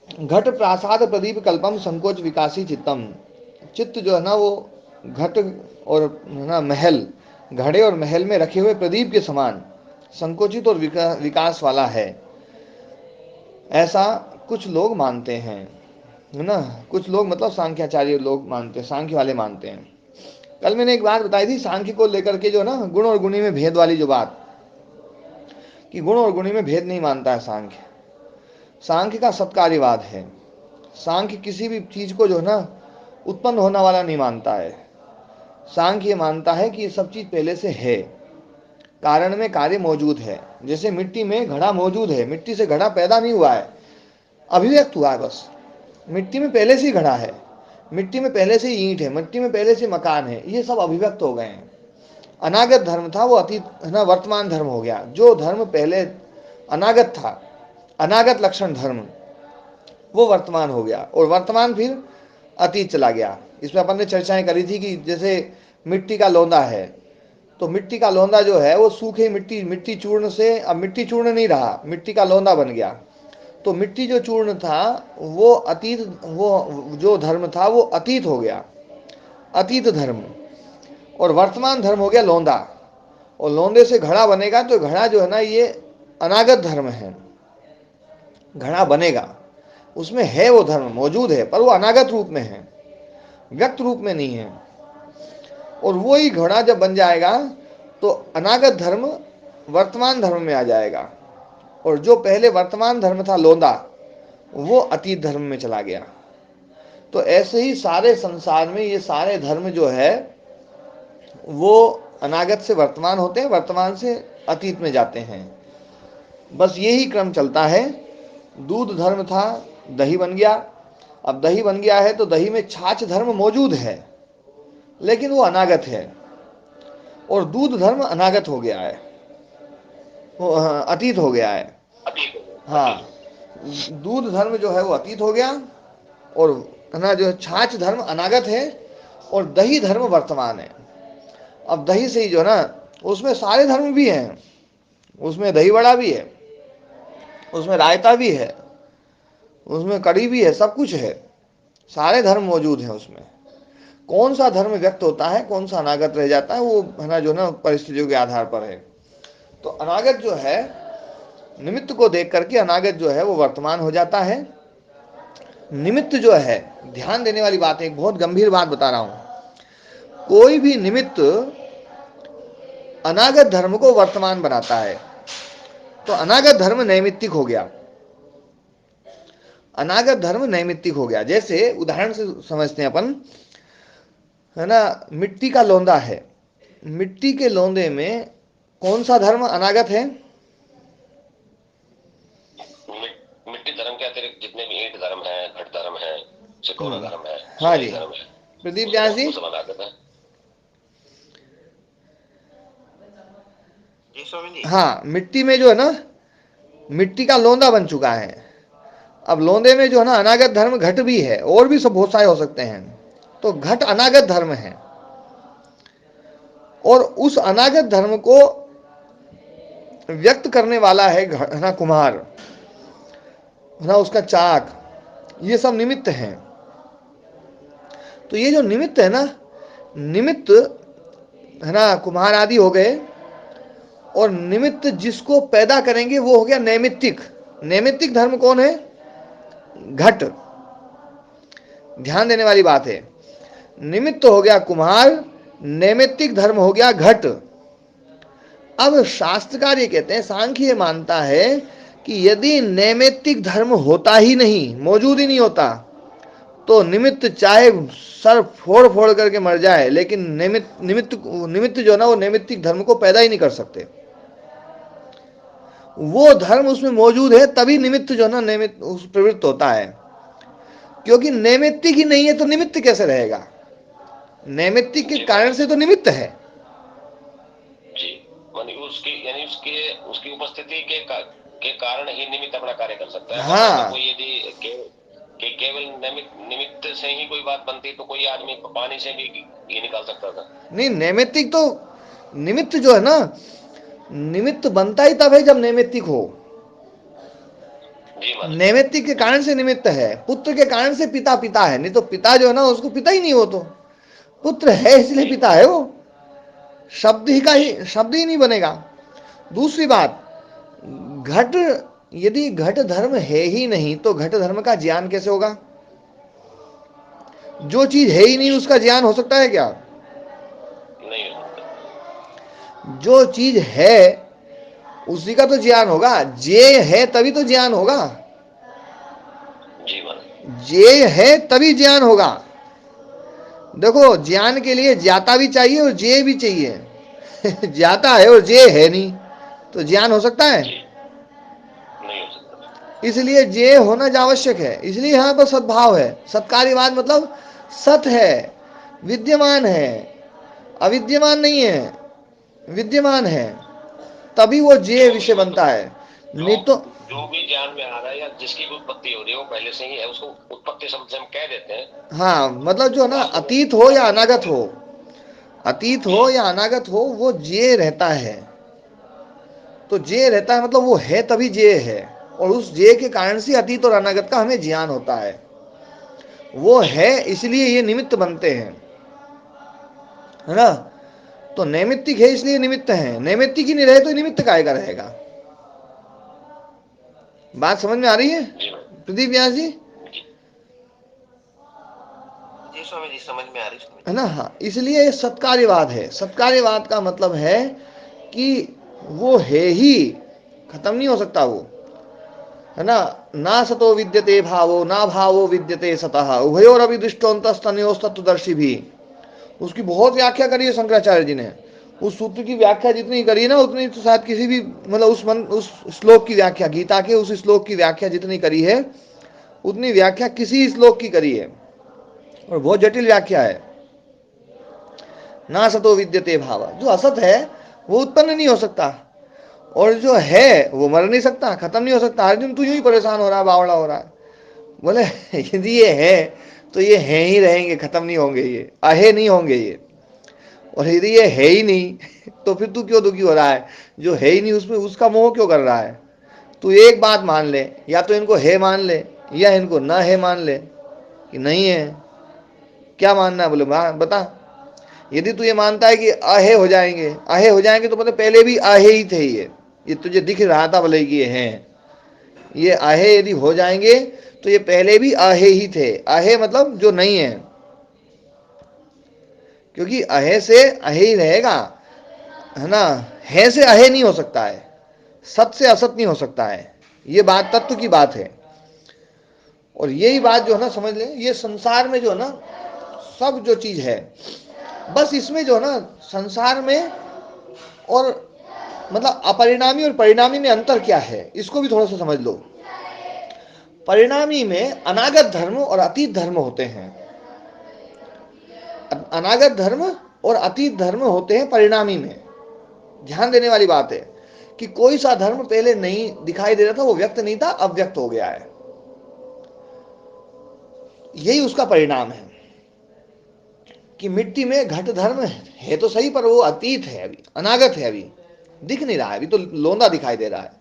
घट प्रासाद प्रदीप कल्पम संकोच विकासी चित्तम। चित्त जो है ना, वो घट और है ना महल, घड़े और महल में रखे हुए प्रदीप के समान संकोचित और विकास वाला है, ऐसा कुछ लोग मानते हैं, है ना। कुछ लोग मतलब सांख्याचार्य लोग मानते हैं, सांख्य वाले मानते हैं। कल मैंने एक बात बताई थी सांख्य को लेकर के, जो ना गुण और गुणी में भेद वाली जो बात, कि गुण और गुणी में भेद नहीं मानता है सांख्य। सांख्य का सत्कार्यवाद है। सांख्य किसी भी चीज को जो है ना उत्पन्न होने वाला नहीं मानता है। सांख्य मानता है कि ये सब चीज पहले से है, कारण में कार्य मौजूद है। जैसे मिट्टी में घड़ा मौजूद है, मिट्टी से घड़ा पैदा नहीं हुआ है, अभिव्यक्त हुआ है बस। मिट्टी में पहले से ही घड़ा है, मिट्टी में पहले से ही ईंट है, मिट्टी में पहले से मकान है, ये सब अभिव्यक्त हो गए हैं। अनागत धर्म था वो अतीत, है ना, वर्तमान धर्म हो गया। जो धर्म पहले अनागत था, अनागत लक्षण धर्म, वो वर्तमान हो गया, और वर्तमान फिर अतीत चला गया। इसमें अपन ने चर्चाएं करी थी कि जैसे मिट्टी का लोंदा है, तो मिट्टी का लोंदा जो है वो सूखे मिट्टी चूर्ण से अब मिट्टी चूर्ण नहीं रहा, मिट्टी का लोंदा बन गया। तो मिट्टी जो चूर्ण था वो अतीत, वो जो धर्म था वो अतीत हो गया, अतीत धर्म। और वर्तमान धर्म हो गया लोंदा, और लोंदे से घड़ा बनेगा, तो घड़ा जो है ना ये अनागत धर्म है। घड़ा बनेगा, उसमें है वो धर्म मौजूद है, पर वो अनागत रूप में है, व्यक्त रूप में नहीं है। और वो ही घड़ा जब बन जाएगा तो अनागत धर्म वर्तमान धर्म में आ जाएगा, और जो पहले वर्तमान धर्म था लोंदा, वो अतीत धर्म में चला गया। तो ऐसे ही सारे संसार में ये सारे धर्म जो है वो अनागत से वर्तमान होते हैं, वर्तमान से अतीत में जाते हैं। बस यही क्रम चलता है। दूध धर्म था, दही बन गया, अब दही बन गया है तो दही में छाछ धर्म मौजूद है, लेकिन वो अनागत है। और दूध धर्म अनागत हो गया है, वो अतीत हो गया है। अतीत हाँ, दूध धर्म जो है वो अतीत हो गया, और है ना जो छाछ धर्म अनागत है, और दही धर्म वर्तमान है। अब दही से ही जो है ना, उसमें सारे धर्म भी हैं, उसमें दही बड़ा भी है, उसमें रायता भी है, उसमें कढ़ी भी है, सब कुछ है, सारे धर्म मौजूद हैं उसमें। कौन सा धर्म व्यक्त होता है, कौन सा अनागत रह जाता है, वो है ना जो ना परिस्थितियों के आधार पर है। तो अनागत जो है, निमित्त को देख करके अनागत जो है वो वर्तमान हो जाता है। निमित्त जो है, ध्यान देने वाली बात है, एक बहुत गंभीर बात बता रहा हूं। कोई भी निमित्त अनागत धर्म को वर्तमान बनाता है, तो अनागत धर्म नैमित्तिक हो गया। अनागत धर्म नैमित्तिक हो गया। जैसे उदाहरण से समझते हैं अपन, है ना, मिट्टी का लोंदा है, मिट्टी के लोंदे में कौन सा धर्म अनागत है? मिट्टी धर्म के अतिरिक्त जितने भी ईंट धर्म है, घट धर्म है, सिकोना धर्म है, हाँ जी, धर्म है, प्रदीप व्यास जी। वो सब अनागत है। जी स्वामी जी। हाँ, मिट्टी में जो है ना, मिट्टी का लोंदा बन चुका है। अब लोंदे में जो है ना अनागत धर्म घट भी है, और भी सब बहुत सारे हो सकते हैं। तो घट अनागत धर्म है, और उस अनागत धर्म को व्यक्त करने वाला है ना कुम्हार, है ना उसका चाक, ये सब निमित्त हैं। तो ये जो निमित्त है ना, निमित्त है ना कुम्हार आदि हो गए, और निमित्त जिसको पैदा करेंगे वो हो गया नैमित्तिक। नैमित्तिक धर्म कौन है? घट। ध्यान देने वाली बात है, निमित्त हो गया कुम्हार, नैमित्तिक धर्म हो गया घट। अब शास्त्रकार ये कहते हैं, सांख्य ये मानता है कि यदि नैमित्तिक धर्म होता ही नहीं, मौजूद ही नहीं होता, तो निमित्त चाहे सर फोड़ फोड़ करके मर जाए, लेकिन निमित्त जो ना वो नैमित्तिक धर्म को पैदा ही नहीं कर सकते। वो धर्म उसमें मौजूद है तभी निमित्त जो ना नैमित्त उस प्रवृत्त होता है। क्योंकि नैमित्तिक ही नहीं है तो निमित्त कैसे रहेगा? नैमित्तिक के कारण से तो निमित्त है जी, मानी उसकी यानी उसकी उपस्थिति के कारण ही निमित्त अपना कार्य कर सकता है। हाँ। तो कोई यदि केवल निमित्त से ही कोई बात बनती तो कोई आदमी पानी से भी ये निकाल सकता था। नहीं, नैमित्तिक तो, निमित्त जो है ना, निमित्त बनता ही तब है जब नैमित्तिक हो। नैमित्तिक के कारण से निमित्त है। पुत्र के कारण से पिता पिता है, नहीं तो पिता जो है ना उसको पिता ही नहीं हो, तो पुत्र है इसलिए पिता है वो। शब्द ही नहीं बनेगा। दूसरी बात, घट, यदि घट धर्म है ही नहीं तो घट धर्म का ज्ञान कैसे होगा? जो चीज है ही नहीं उसका ज्ञान हो सकता है क्या? नहीं हो सकता। जो चीज है उसी का तो ज्ञान होगा। जे है तभी तो ज्ञान होगा। जे है तभी ज्ञान होगा। देखो, ज्ञान के लिए ज्ञाता भी चाहिए और जे भी चाहिए। ज्ञाता है और जे है नहीं, तो ज्ञान हो सकता है? नहीं हो सकता। इसलिए जे होना आवश्यक है। इसलिए यहाँ पर सद्भाव है। सत्कार्यवाद मतलब सत है, विद्यमान है, अविद्यमान नहीं है, विद्यमान है, तभी वो जे विषय बनता है। नहीं तो जो भी ज्ञान में आ रहा है या जिसकी भी उत्पत्ति हो रही है वो पहले से ही है, उसको उत्पत्ति शब्द से हम कह देते हैं। हाँ, मतलब जो ना अतीत हो या अनागत हो, अतीत हो या अनागत हो, वो जे रहता है। तो जे रहता है मतलब वो है तभी जे है, और उस जे के कारण से अतीत और अनागत का हमें ज्ञान होता है। वो है इसलिए ये निमित्त बनते हैं, है ना। तो नैमित्तिक है इसलिए निमित्त है। नैमित्तिक ही नहीं रहे तो निमित्त काय का रहेगा? बात समझ में आ रही है प्रदीप व्यास जी? जी स्वामी जी, समझ में आ रही है ना। हाँ, इसलिए सत्कार्यवाद है। सत्कार्यवाद का मतलब है कि वो है ही, खत्म नहीं हो सकता वो, है ना। ना सतो विद्यते भावो ना भावो विद्यते सतः उभयोर अभिदृष्टोन्तस्तनयोस्तत्वदर्शी भी। उसकी बहुत व्याख्या करी है शंकराचार्य जी ने। उस सूत्र की व्याख्या जितनी करी ना उतनी तो शायद किसी भी मतलब उस श्लोक की व्याख्या, गीता के उस श्लोक की व्याख्या जितनी करी है उतनी व्याख्या किसी श्लोक की करी है, और बहुत जटिल व्याख्या है। ना सतो विद्यते भाव, जो असत है वो उत्पन्न नहीं हो सकता, और जो है वो मर नहीं सकता, खत्म नहीं हो सकता। अर्जुन तू यूं ही परेशान हो रहा है, बावड़ा हो रहा है। बोले यदि ये है तो ये है ही रहेंगे, खत्म नहीं होंगे, ये अहे नहीं होंगे ये। और यदि ये है ही नहीं तो फिर तू क्यों दुखी हो रहा है? जो है ही नहीं उसमें उसका मोह क्यों कर रहा है? तू एक बात मान ले, या तो इनको है मान ले या इनको ना है मान ले कि नहीं है। क्या मानना है? बोले बता। यदि तू ये मानता है कि आहे हो जाएंगे, आहे हो जाएंगे, तो मतलब पहले भी आहे ही थे। ये तुझे दिख रहा था भले कि ये हैं, ये आहे यदि हो जाएंगे तो ये पहले भी आहे ही थे। आहे मतलब जो नहीं है, क्योंकि अहे से अहे ही रहेगा, है ना। है से अहे नहीं हो सकता है, सत से असत नहीं हो सकता है। ये बात तत्व की बात है। और यही बात जो है ना, समझ लें, ये संसार में जो है ना सब जो चीज है, बस इसमें जो है ना संसार में, और मतलब अपरिणामी और परिणामी में अंतर क्या है, इसको भी थोड़ा सा समझ लो। परिणामी में अनागत धर्म और अतीत धर्म होते हैं। अनागत धर्म और अतीत धर्म होते हैं परिणामी में। ध्यान देने वाली बात है कि कोई सा धर्म पहले नहीं दिखाई दे रहा था, वो व्यक्त नहीं था, अब व्यक्त हो गया है। यही उसका परिणाम है कि मिट्टी में घट धर्म है तो सही, पर वो अतीत है, अभी अनागत है, अभी दिख नहीं रहा है, अभी तो लोंदा दिखाई दे रहा है।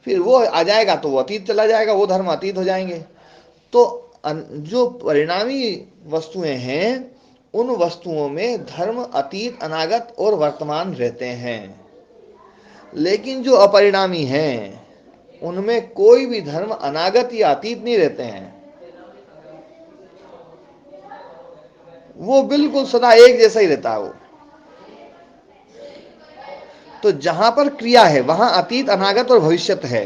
फिर वो आ जाएगा तो वो अतीत चला जाएगा, वो धर्म अतीत हो जाएंगे। तो जो परिणामी वस्तुएं हैं, उन वस्तुओं में धर्म अतीत, अनागत और वर्तमान रहते हैं। लेकिन जो अपरिणामी हैं, उनमें कोई भी धर्म अनागत या अतीत नहीं रहते हैं। वो बिल्कुल सदा एक जैसा ही रहता है वो। तो जहां पर क्रिया है वहां अतीत, अनागत और भविष्यत है।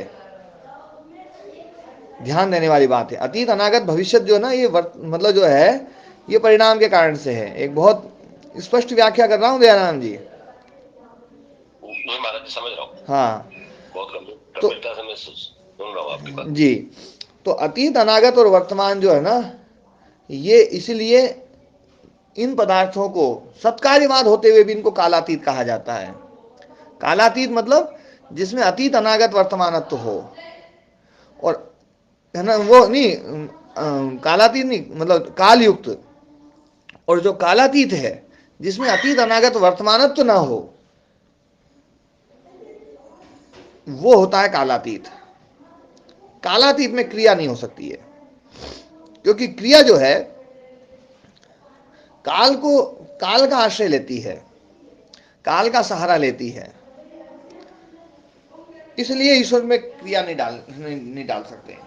ध्यान देने वाली बात है, अतीत, अनागत, भविष्यत जो है ना, ये मतलब जो है ये परिणाम के कारण से है। एक बहुत स्पष्ट व्याख्या कर रहा हूं दयानंद जी। मैं महाराज जी समझ रहा हूँ। हाँ, बहुत तो गंभीरता से मैं सुन रहा हूँ आपकी बात जी, तो अतीत, अनागत और वर्तमान जो है ना, ये इसीलिए इन पदार्थों को सत्कार्यवाद होते हुए भी इनको कालातीत कहा जाता है। कालातीत मतलब जिसमें अतीत, अनागत, वर्तमानत्व हो। और है ना, वो नहीं कालातीत नहीं, मतलब कालयुक्त। और जो कालातीत है जिसमें अतीत, अनागत, वर्तमानत्व ना हो, वो होता है कालातीत। कालातीत में क्रिया नहीं हो सकती है, क्योंकि क्रिया जो है काल का आश्रय लेती है, काल का सहारा लेती है। इसलिए ईश्वर में क्रिया नहीं डाल सकते।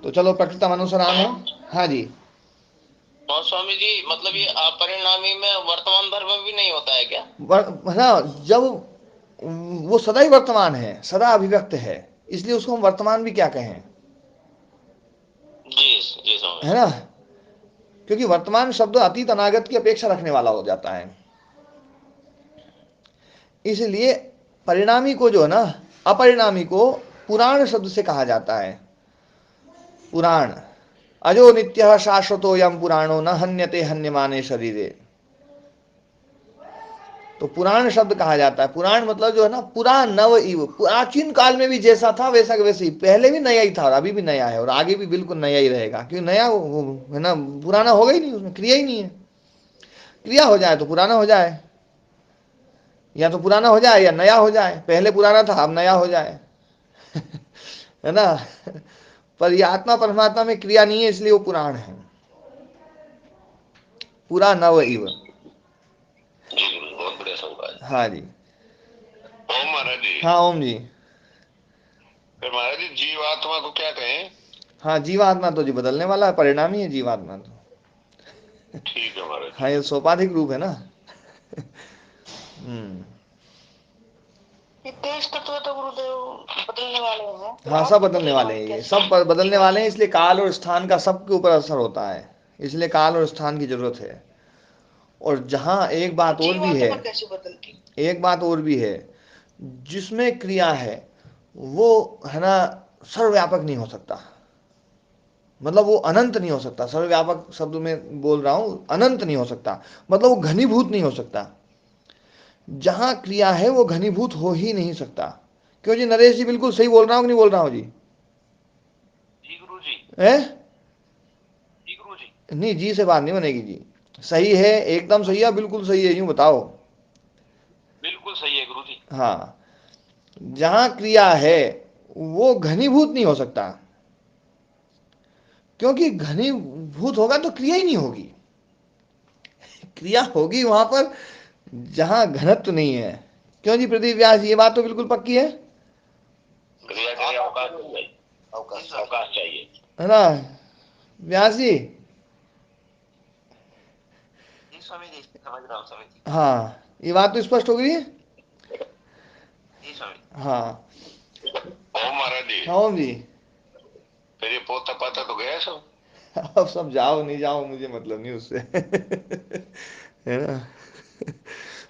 तो चलो प्रकृतम अनुसराम है। हाँ जी। और स्वामी जी, मतलब ये अपरिणामी में वर्तमान धर्म भी नहीं होता है क्या? है ना, जब वो सदा ही वर्तमान है, सदा अभिव्यक्त है, इसलिए उसको हम वर्तमान भी क्या कहें। जी जी समझ। है ना, क्योंकि वर्तमान शब्द अतीत, अनागत की अपेक्षा रखने वाला हो जाता है। इसलिए परिणामी को जो है ना, अपरिणामी को पुराण शब्द से कहा जाता है। पुराण, अजो नित्य शाश्वतो यम पुराणो न हन्यते हन्यमाने शरीरे। तो पुराण शब्द कहा जाता है। पुराण मतलब जो है ना, पुरा नव इव, प्राचीन काल में भी जैसा था वैसा के वैसे ही, पहले भी नया ही था और अभी भी नया है और आगे भी बिल्कुल नया ही रहेगा। क्योंकि नया है ना, पुराना होगा ही नहीं, उसमें क्रिया ही नहीं है। क्रिया हो जाए तो पुराना हो जाए, या तो पुराना हो जाए या नया हो जाए। पहले पुराना था अब नया हो जाए है ना। पर ये आत्मा परमात्मा में क्रिया नहीं है, इसलिए वो पुराण है। पूरा नव इव। जी बहुत बढ़िया समझा। हाँ जी। ओम महाराज जी। हाँ ओम जी। फिर महाराज जी जीवात्मा को क्या कहें? हाँ, जीवात्मा तो जी बदलने वाला है, परिणामी है जीवात्मा तो। ठीक है महाराज जी। हाँ, ये सोपाधिक रूप है ना। तेज तत्व तो गुरुदेव बदलने वाले हैं। हाँ, सब बदलने वाले हैं, ये सब बदलने वाले हैं। इसलिए काल और स्थान का सबके ऊपर असर होता है, इसलिए काल और स्थान की जरूरत है। और जहां एक बात और भी है, जीवात्मा कैसे बदलती? एक बात और भी है, जिसमें क्रिया है वो है ना सर्वव्यापक नहीं हो सकता। मतलब वो अनंत नहीं हो सकता, सर्वव्यापक शब्द में बोल रहा हूं, अनंत नहीं हो सकता, मतलब वो घनीभूत नहीं हो सकता। जहां क्रिया है वो घनीभूत हो ही नहीं सकता। क्यों जी नरेश जी, बिल्कुल सही बोल रहा हूं कि नहीं बोल रहा हूं जी? जी गुरु जी। है? जी गुरु जी। नहीं, जी से बात नहीं बनेगी जी। सही है, एकदम सही है, बिल्कुल सही है, यूं बताओ। बिल्कुल सही है गुरु जी। हाँ, जहां क्रिया है वो घनीभूत नहीं हो सकता, क्योंकि घनीभूत होगा तो क्रिया ही नहीं होगी। क्रिया होगी वहां पर जहां घनत्व नहीं है। क्यों जी प्रदीप व्यास, ये बात तो बिल्कुल पक्की है क्रिया के लिए अवकाश चाहिए। अवकाश चाहिए। है ना व्यास जी? जी स्वामी जी, समझ रहा हूँ स्वामी जी। हाँ, ये बात तो स्पष्ट हो गई है। जी स्वामी। हाँ। ओम महाराज जी। हाँ ओम जी। फिर ये पोता पाता तो गया सब। अब सब जाओ नहीं जाओ मुझे मतलब नहीं उससे। है ना?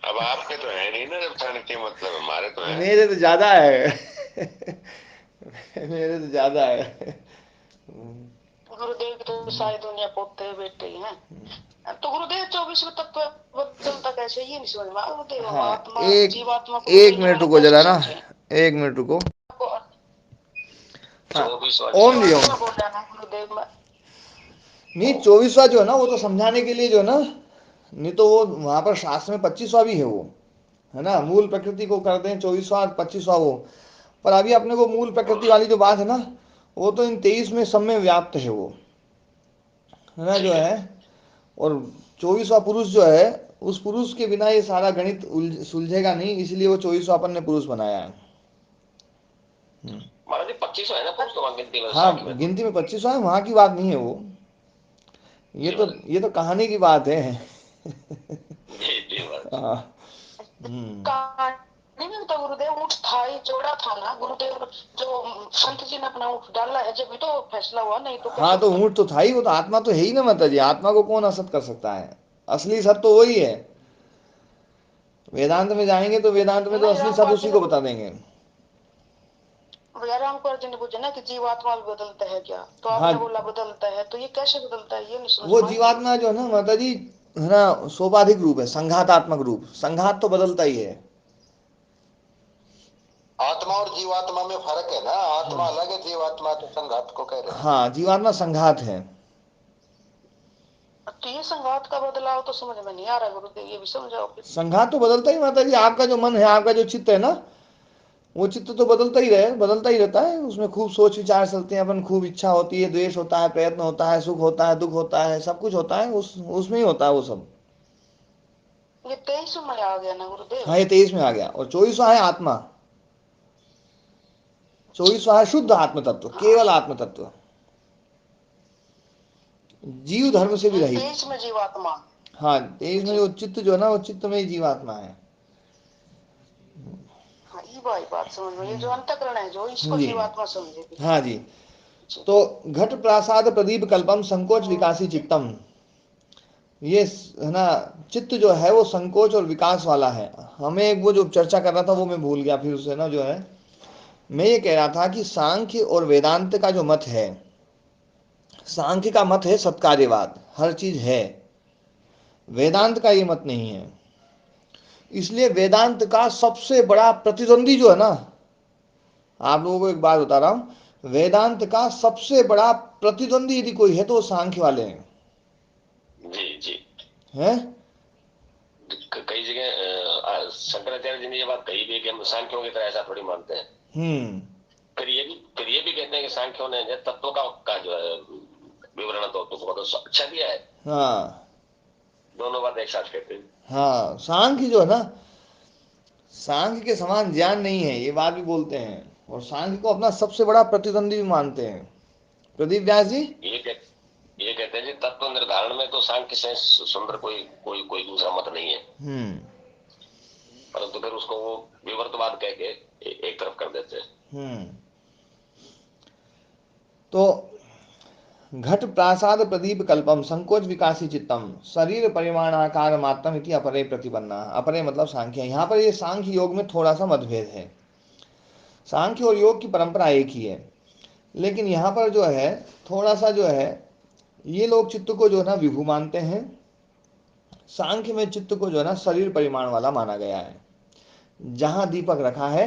अब आपके तो है नहीं ना, जब जाने के मतलब हमारे तो है। मेरे तो ज्यादा है। मेरे तो ज्यादा है। गुरुदेव की तो सारी दुनिया पोते बेटे ही हैं। तो गुरुदेव 24वें तत्व बदलता कैसे, ये नहीं समझ में आया गुरुदेव। हम हाँ, आत्मा एक जीवात्मा को एक बदलने मिनट वाला रुको कैसे जरा ना, समझे? एक मिनट रुको। आपको हाँ, 24वां ओम जी ओम। जीवात्मा बोला ना गुरुदेव में। नहीं, 24वां जो है ना वो तो समझाने के लिए जो है ना, नहीं तो वो वहां पर शास्त्र में 25वां भी है वो, है ना, मूल प्रकृति को करते हैं 24वां 25वां वो। पर अभी अपने को मूल प्रकृति वाली जो बात है ना, वो तो इन 23 में सब में व्याप्त है वो, है ना जो ठीक है। है। और 24वां पुरुष जो है, उस पुरुष के बिना ये सारा गणित सुलझेगा नहीं, इसलिए वो 24वां अपन ने पुरुष बनाया है। महाराज जी 25 है ना पुरुष, तो वहां गिनती में हाँ, सांख्य में तो। गिनती में 25वां है, वहां की बात नहीं है वो। ये जी तो महाराज ये तो कहानी की बात है। जी। जी महाराज जी। हाँ। हम्म। कहानी में तो गुरुदेव ऊँट था ही, जोड़ा था ना गुरुदेव। जो संत जी ने अपना ऊँट डाला है जब भी तो फैसला हुआ, नहीं तो कैसे हाँ, तो होता? ऊंट तो था ही, वो तो आत्मा तो है ही ना माता जी, आत्मा को कौन असत कर सकता है? असली सत तो वही है। वेदांत में जाएंगे तो वेदांत में तो नहीं, असली राम सत को उसी अर्जुन को ने बता देंगे। भैया, राम को अर्जुन ने पूछा ना कि जीवात्मा भी बदलता है क्या, तो हाँ, आपने बोला बदलता है, तो ये कैसे बदलता है, ये नहीं समझ वो में आया जीवात्मा गुरुदेव। जो है ना माता जी, है ना, सोपाधिक रूप है, संघातात्मक रूप, संघात तो बदलता ही है। आत्मा और जीवात्मा में फर्क है ना, आत्मा हाँ। अलग है, जीवात्मा तो संघात को कह रहे हैं। हाँ, जीवात्मा संघात है। तो ये संघात का बदलाव तो समझ में नहीं आ रहा गुरुदेव, ये भी समझाओ फिर। संघात तो बदलता ही माता जी, आपका जो मन है, आपका जो चित्त है ना, वो चित्त तो बदलता ही रहे, बदलता ही रहता है, उसमें खूब सोच विचार चलते हैं अपन, खूब इच्छा होती है, द्वेष होता है, प्रयत्न होता है, सुख होता है, दुख होता है, सब कुछ होता है, उस उसमें ही होता है वो सब। ये 23 में आ गया ना गुरुदेव। हाँ, ये 23 में आ गया, और 24वां है आत्मा। 24वां है शुद्ध आत्म तत्व, हाँ, केवल आत्म तत्व, जीव धर्म से भी नहीं रहित। 23 में जीवात्मा। हाँ, 23 में जी, जो चित्त जो है ना, वो चित्त में ही जीवात्मा है। हाँ, ये भाई बात समझ में, ये जो अंतःकरण है जो इसको जी। जीवात्मा समझे भी। हाँ जी। जी। तो घट प्रासाद प्रदीप कल्पम संकोच विकासी जी। चित्तम, ये है ना, चित्त जो है वो संकोच और विकास वाला है। हमें एक वो जो चर्चा कर रहा था वो मैं भूल गया फिर उसे ना जो है, मैं ये कह रहा था कि सांख्य और वेदांत का जो मत है, सांख्य का मत है सत्कार्यवाद, हर चीज है। वेदांत का ये मत नहीं है। इसलिए वेदांत का सबसे बड़ा प्रतिद्वंदी जो है ना, आप लोगों को एक बात बता रहा हूं, वेदांत का सबसे बड़ा प्रतिद्वंदी यदि कोई है तो वो सांख्य वाले हैं। जी जी। हैं? कई जगह शंकराचार्य जी ने ये बात कही भी है कि हम सांख्यों की तरह ऐसा थोड़ी मानते हैं। हम्म। फिर ये भी कहते हैं कि सांख्यों ने जो तत्वों का जो है विवरण तो तुमको तो अच्छा दिया है। हाँ। दोनों बात एक साथ कहते हैं। हाँ, सांख्य जो है ना, सांख्य के समान ज्ञान नहीं है, ये बात भी बोलते हैं, और सांख्य को अपना सबसे बड़ा प्रतिद्वंदी भी मानते हैं। प्रदीप व्यास जी। ये कह, ये कहते हैं जी तत्व निर्धारण में तो सांख्य से सुंदर कोई कोई कोई दूसरा मत नहीं है। हम्म। परंतु फिर उसको वो विवर्तवाद कह के एक तरफ कर देते हैं। हम्म। तो घट प्रासाद प्रदीप कल्पम संकोच विकासी चित्तम शरीर परिमाणाकार मात्रम इति अपरे प्रतिपन्ना, अपरे मतलब सांख्य, यहाँ पर ये सांख्य योग में थोड़ा सा मतभेद है। सांख्य और योग की परंपरा एक ही है। लेकिन यहाँ पर जो है थोड़ा सा जो है, ये लोग चित्त को जो है ना विभू मानते हैं। सांख्य में चित्त को जो है ना शरीर परिमाण वाला माना गया है। जहां दीपक रखा है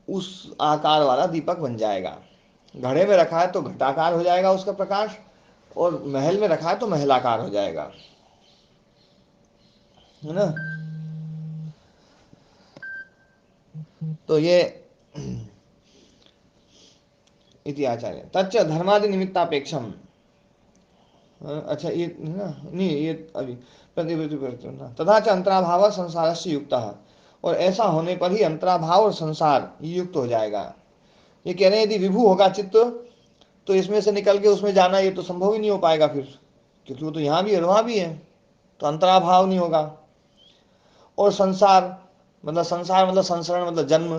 उस आकार वाला दीपक बन जाएगा। घड़े में रखा है तो घटाकार हो जाएगा उसका प्रकाश, और महल में रखा है तो महलाकार हो जाएगा, है ना। तो ये इति आचार्य तच्च धर्मादि निमित्तापेक्षम। अच्छा ये ना, नहीं ये अभी प्रतिवृत्ति तथा च अंतराभाव संसार से युक्त, और ऐसा होने पर ही अंतराभाव और संसार युक्त हो जाएगा। ये कह रहे हैं यदि विभू होगा चित्त तो इसमें से निकल के उसमें जाना ये तो संभव ही नहीं हो पाएगा फिर, क्योंकि वो तो यहाँ भी है वहाँ भी है, तो अंतराभाव नहीं होगा। और संसार मतलब संसरण मतलब जन्म,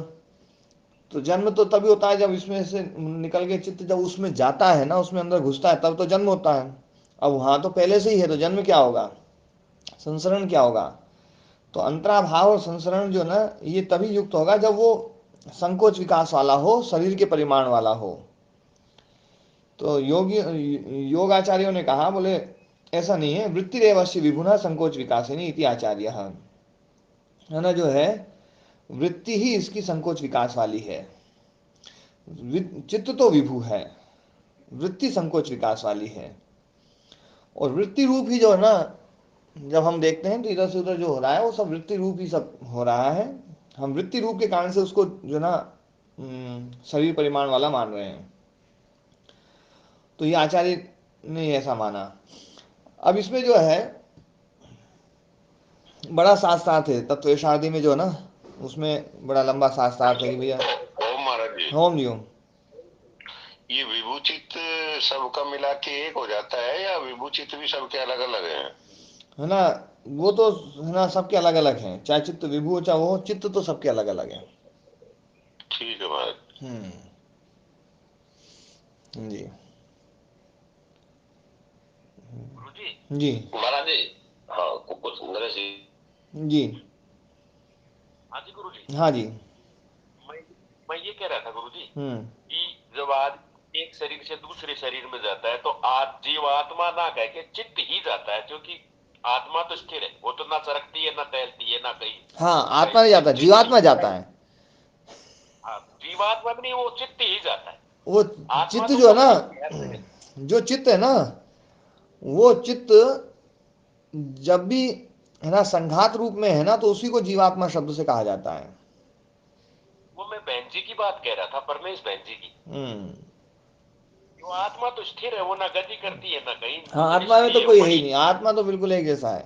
तो जन्म तो तभी होता है जब इसमें से निकल के चित्त जब उसमें जाता है ना, उसमें अंदर घुसता है, तब तो जन्म होता है। अब वहाँ तो पहले से ही है, तो जन्म क्या होगा, संसरण क्या होगा। तो अंतराभाव और संसरण जो ना ये तभी युक्त होगा जब वो संकोच विकास वाला हो, शरीर के परिमाण वाला हो। तो योगाचार्यों ने कहा, बोले ऐसा नहीं है, वृत्ति रेवश्य विभुना संकोच विकास नहीं इति आचार्य, है ना, जो है वृत्ति ही इसकी संकोच विकास वाली है। चित्त तो विभु है, वृत्ति संकोच विकास वाली है। और वृत्ति रूप ही जो है ना, जब हम देखते हैं तो इधर से उधर जो हो रहा है वो सब वृत्ति रूप ही सब हो रहा है। हम वृत्ति रूप के कारण से उसको जो ना शरीर परिमाण वाला मान रहे हैं। तो ये आचार्य ने ऐसा माना। अब इसमें जो है बड़ा शास्त्रार्थ है तत्वशादी में जो है ना, उसमें बड़ा लंबा शास्त्रार्थ है कि भैया। ओम महाराज जी, होम जी होम। ये विभूचित सबका मिला के एक हो जाता है या विभूचित भी सबके अलग अलग है? है ना, वो तो है ना सबके अलग अलग हैं, चाहे चित्त विभू हो चाहे वो, चित्त तो सबके अलग अलग है। ठीक है महाराज। जी गुरु जी। जी महाराज जी, हाँ कुछ नरेश जी। जी हाँ जी गुरु जी। हाँ जी। मैं मैं ये कह रहा था गुरु जी हम्म कि जब आदमी एक शरीर से दूसरे शरीर में जाता है तो आज जीवात्मा ना कह के चित्त ही जाता है, क्योंकि आत्मा तो स्थिर है, वो तो ना सरकती है ना टहलती है ना कहीं। हाँ, आत्मा नहीं जाता, जीवात्मा जाता है। हाँ, जीवात्मा भी नहीं, वो चित्त ही जाता है। वो आत्मा चित्त तो जो है ना, कभी नहीं है। जो चित्त है ना, वो चित्त जब भी है ना संघात रूप में है ना, तो उसी को जीवात्मा शब्द से कहा जाता है। वो मैं बहन जी की बात कह रहा था, परमेश बहन जी की। हम्म वो आत्मा तो स्थिर है, वो ना गति करती है ना कहीं, वो हाँ, तो आत्मा में तो निष्क्रिय कोई है वही। ही नहीं, आत्मा तो बिल्कुल एक जैसा है,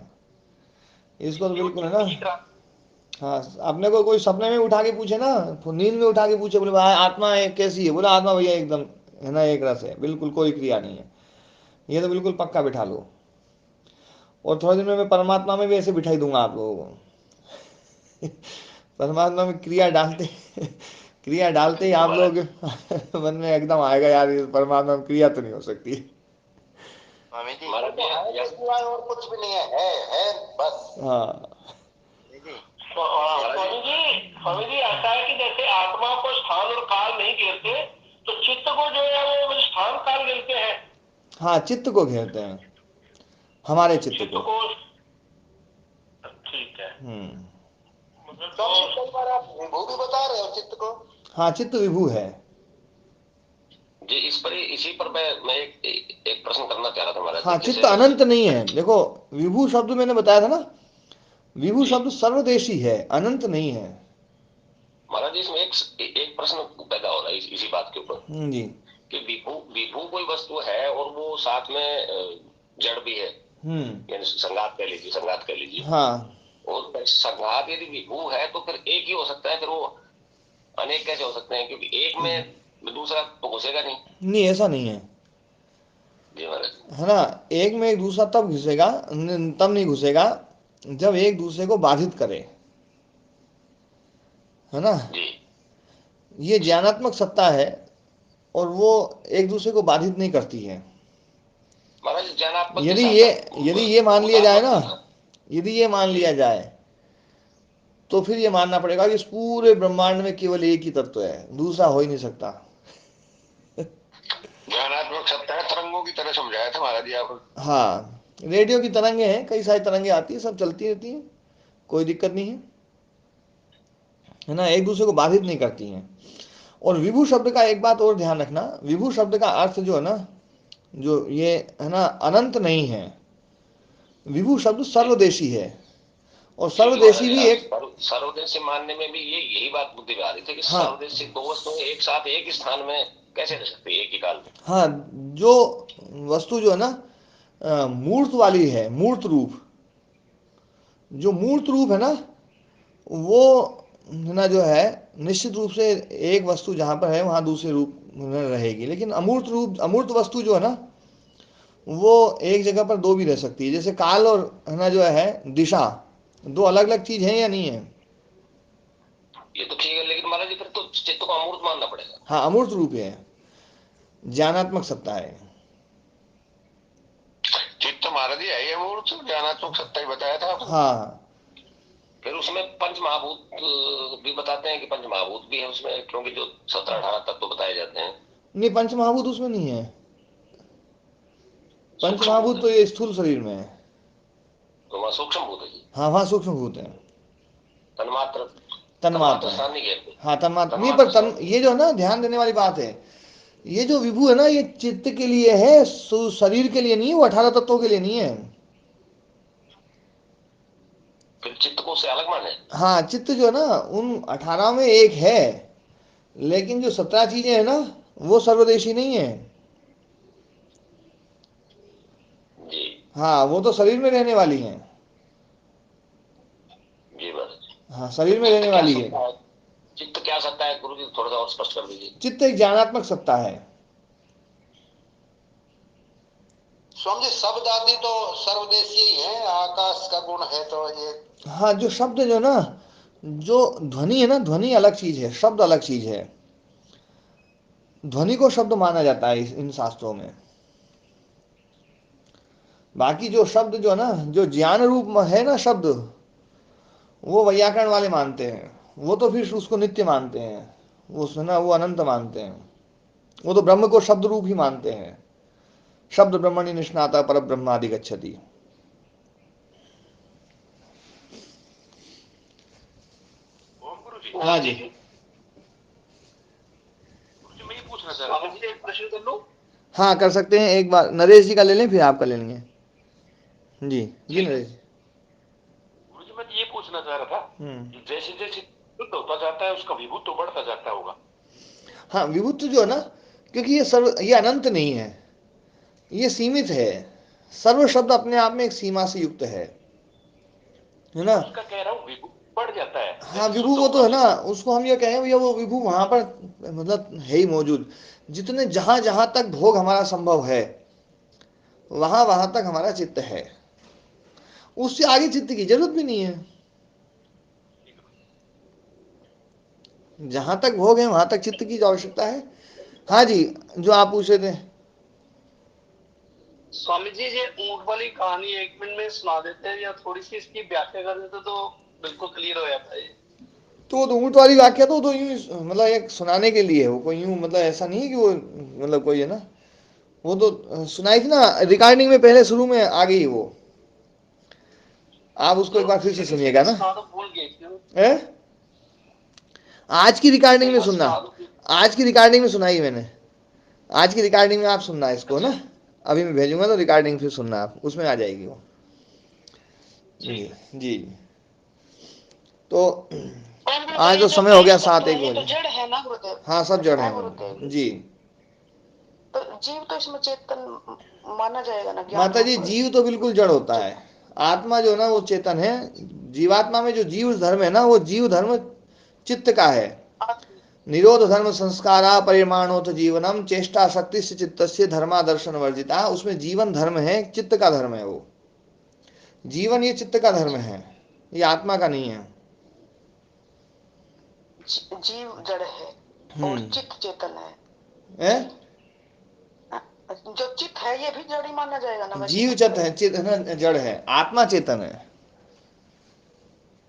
इसको तो वो बिल्कुल है चित्त ना। ही हाँ, अपने को कोई सपने में उठा के पूछे ना, नींद में उठा के पूछे, बोले भाई आत्मा एक कैसी है, बोला आत्मा भैया एकदम है ना एक रस है, बिल्कुल कोई क्रिया नहीं है, ये तो बिल्कुल पक्का बिठा लो। और थोड़े दिन में मैं परमात्मा में भी ऐसे बिठाई दूंगा आप लोगों को। परमात्मा में क्रिया डालते ही आप लोग मन में एकदम आएगा यार, ये परमात्मा में क्रिया तो नहीं हो सकती। स्वामी जी। वो तो है नहीं सिवाय और कुछ भी नहीं है बस। हाँ स्वामी जी ऐसा है कि जैसे आत्मा को स्थान और काल नहीं घेरते, तो चित्त को जो है वो स्थान काल घेरते हैं। हाँ, चित्त को घेरते हैं, हमारे चित्त को। ठीक है। हम्म स्वामी जी कई बार आप विभू भी बता रहे हो चित्त को। हाँ, चित्त विभू है। जी इसी पर मैं एक प्रश्न करना चाह रहा था महाराज हाँ, जी। चित्त जैसे अनंत नहीं है। देखो, विभू शब्द मैंने बताया था ना, विभू जी शब्द सर्वदेशी है, अनंत नहीं है। महाराज जी, इसमें एक प्रश्न पैदा हो रहा है इसी बात के ऊपर जी। कि विभू विभू कोई वस्तु है और वो साथ में जड़ भी है, यानी संघात कह लीजिए। हाँ, और संघात यदि विभू है तो फिर एक ही हो सकता है, फिर वो अनेक कैसे हो सकते हैं? क्योंकि एक में दूसरा तो घुसेगा नहीं। नहीं ऐसा नहीं है, जी महाराज। है ना। एक में एक दूसरा तब घुसेगा, तब नहीं घुसेगा जब एक दूसरे को बाधित करे, है ना। जी ये ज्ञानात्मक सत्ता है, और वो एक दूसरे को बाधित नहीं करती है। महाराज, ज्ञानात्मक के यदि साथ ये यदि ये साथ मान लिया जाए ना, भूतात्मक। यदि ये मान जी लिया जाए, तो फिर ये मानना पड़ेगा कि इस पूरे ब्रह्मांड में केवल एक ही तत्व है, दूसरा हो ही नहीं सकता। ज्ञानात्मक सत्ता है, तरंगों की तरह समझाया था महाराज जी आपने। हाँ, रेडियो की तरंगे हैं, कई सारी तरंगे आती है, सब चलती रहती हैं, कोई दिक्कत नहीं है ना, एक दूसरे को बाधित नहीं करती हैं। और विभू शब्द का एक बात और ध्यान रखना, विभू शब्द का अर्थ जो है ना, जो ये है ना, अनंत नहीं है। विभु शब्द सर्वदेशी है, और जी जी सर्वदेशी महाराज जी, भी आप एक, सर्वदेशी मानने में भी यही बात बुद्धि में आ रही थी कि हाँ सर्वदेशी दो वस्तुएं एक साथ एक ही स्थान में कैसे रह सकती है एक ही काल में। हाँ, जो वस्तु जो है ना मूर्त वाली है, मूर्त रूप, जो मूर्त रूप है ना, वो है ना जो है, निश्चित रूप से एक वस्तु जहाँ पर है वहाँ दूसरे रूप में रहेगी, लेकिन अमूर्त रूप, अमूर्त वस्तु जो है ना, वो एक जगह पर दो भी रह सकती है, जैसे काल और है ना जो है दिशा, दो अलग अलग चीज है या नहीं है? ये तो ठीक है, लेकिन महाराज जी फिर तो चित्त को अमूर्त मानना पड़ेगा। हाँ, अमूर्त रूप है, ज्ञानात्मक सत्ता है। चित्त महाराज जी है ये मूर्त, ज्ञानात्मक सत्ता ही बताया था आपने। हाँ, फिर उसमें पंच महाभूत भी बताते हैं कि पंच महाभूत भी है उसमें, क्योंकि जो 17-18 तत्व बताए जाते हैं। नहीं, पंच महाभूत उसमें नहीं है। पंच सूक्ष्म भूत महाभूत है, तो ये स्थूल शरीर में है। तो वहाँ सूक्ष्म भूत है जी। हाँ, वहाँ सूक्ष्म भूत है, तन्मात्र, तन्मात्र तन्मात्र है। स्थान नहीं कहते, हाँ, तन्मात्र नहीं, पर तन्मात्र तन, स्थान। ये जो है ना ध्यान देने वाली बात है, ये जो विभू है ना, ये चित्त के लिए है, शरीर के लिए नहीं है, वो 18 तत्वों के लिए नहीं है। फिर चित्त को उससे अलग माने। हाँ, चित्त जो है ना उन 18 में एक है, लेकिन जो 17 चीजें हैं ना, वो सर्वदेशी नहीं है। जी हाँ, वो तो शरीर में रहने वाली हैं। जी महाराज। हाँ, तो शरीर में रहने चित्त क्या वाली है। सत्ता है, चित्त क्या सत्ता है गुरु जी, थोड़ा सा और स्पष्ट कर दीजिए। चित्त एक ज्ञानात्मक सत्ता है। स्वामी जी शब्द आदि तो सर्वदेशीय ही है, आकाश का गुण है तो ये। हाँ, जो शब्द जो ना, जो ध्वनि है ना, ध्वनि अलग चीज है, शब्द अलग चीज है। ध्वनि को शब्द माना जाता है इन शास्त्रों में। बाकी जो शब्द जो है ना, जो ज्ञान रूप में है ना शब्द, वो वैयाकरण वाले मानते हैं, वो तो फिर उसको नित्य मानते हैं, वो सुना, वो अनंत मानते हैं, वो तो ब्रह्म को शब्द रूप ही मानते हैं। शब्द ब्रह्मणि निष्णाता पर ब्रह्मादि गच्छति। ओम गुरु जी। हाँ जी। गुरु जी मैं ये पूछना चाह रहा था, मुझे एक प्रश्न कर लो। हाँ, कर सकते हैं, एक बार नरेश जी का ले लें, फिर आपका ले लेंगे। जी जी, ठीक है नरेश जी। गुरु जी, मैं ये पूछना चाह रहा था हम्म। कि जैसे जैसे शुद्ध होता जाता है उसका विभूत तो बढ़ता जाता होगा। हाँ, विभुत्व जो है ना, क्योंकि ये अनंत नहीं है, ये सीमित है। सर्व शब्द अपने आप में एक सीमा से युक्त है ना। उसका कह रहा हूँ विभूत बढ़ जाता है हाँ, जैसे विभु शुद्ध वो तो होगा है तो। ना, उसको हम ये कहें भैया, वो विभु वहां पर मतलब है ही मौजूद। जितने जहां जहां तक भोग हमारा संभव है, वहां वहां तक हमारा चित्त है, उससे आगे चित्त की जरूरत भी नहीं है। ठीक है। जहां तक भोग है वहां तक चित्त की जो आवश्यकता है। हाँ जी, जो आप पूछ रहे थे। स्वामी जी ये ऊंट वाली कहानी 1 मिनट में सुना देते हैं या थोड़ी सी इसकी व्याख्या कर देते तो बिल्कुल क्लियर हो जाता है ये। तो वो तो ऊंट वाली वाक्य तो यूं मतलब एक सुनाने के लिए है, वो कोई यूं मतलब ऐसा नहीं है कि वो मतलब कोई है ना, वो तो सुनाई थी ना रिकॉर्डिंग में, पहले शुरू में आ गई वो। आप उसको एक जो बार फिर से सीधी सुनिएगा सीधी ना। सुना तो भूल गई थी। है, आज की रिकॉर्डिंग एक में बार सुनना, सुना दो। आज की रिकॉर्डिंग में सुनाई मैंने, आज की रिकॉर्डिंग में आप सुनना इसको ना, अच्छा अभी मैं भेजूंगा तो रिकॉर्डिंग फिर सुनना आप, उसमें आ जाएगी वो। जी ठीक है। जी। तो और गुरुदेव आज ये तो जो समय हो गया जीव तत्व है 7-1 ये तो बजे। जड़ है ना गुरुदेव? हाँ, सब जड़ है है गुरुदेव। वो जी। तो जीव तो इसमें चेतन माना जाएगा ना, ज्ञान माता जी, रूप जीव तो बिल्कुल जड़ होता है, आत्मा जो ना वो चेतन है। जीवात्मा में जो जीव धर्म है ना, वो जीव धर्म चित्त का है। आत्मा। निरोध धर्म संस्कारा परिमाणोत जीवनम चेष्टा शक्ति से चित्तस्य धर्मा दर्शन वर्जिता, उसमें जीवन धर्म है, चित्त का धर्म है वो। जीवन ये चित्त का धर्म है, ये आत्मा का नहीं है। जीव जड़ है और हम्म। चित्त चेतन है। है, जो चित्त है ये भी जड़ ही माना जाएगा ना वैसे जीव तो? चित्त है, चित्त है ना जड़ है, आत्मा चेतन है।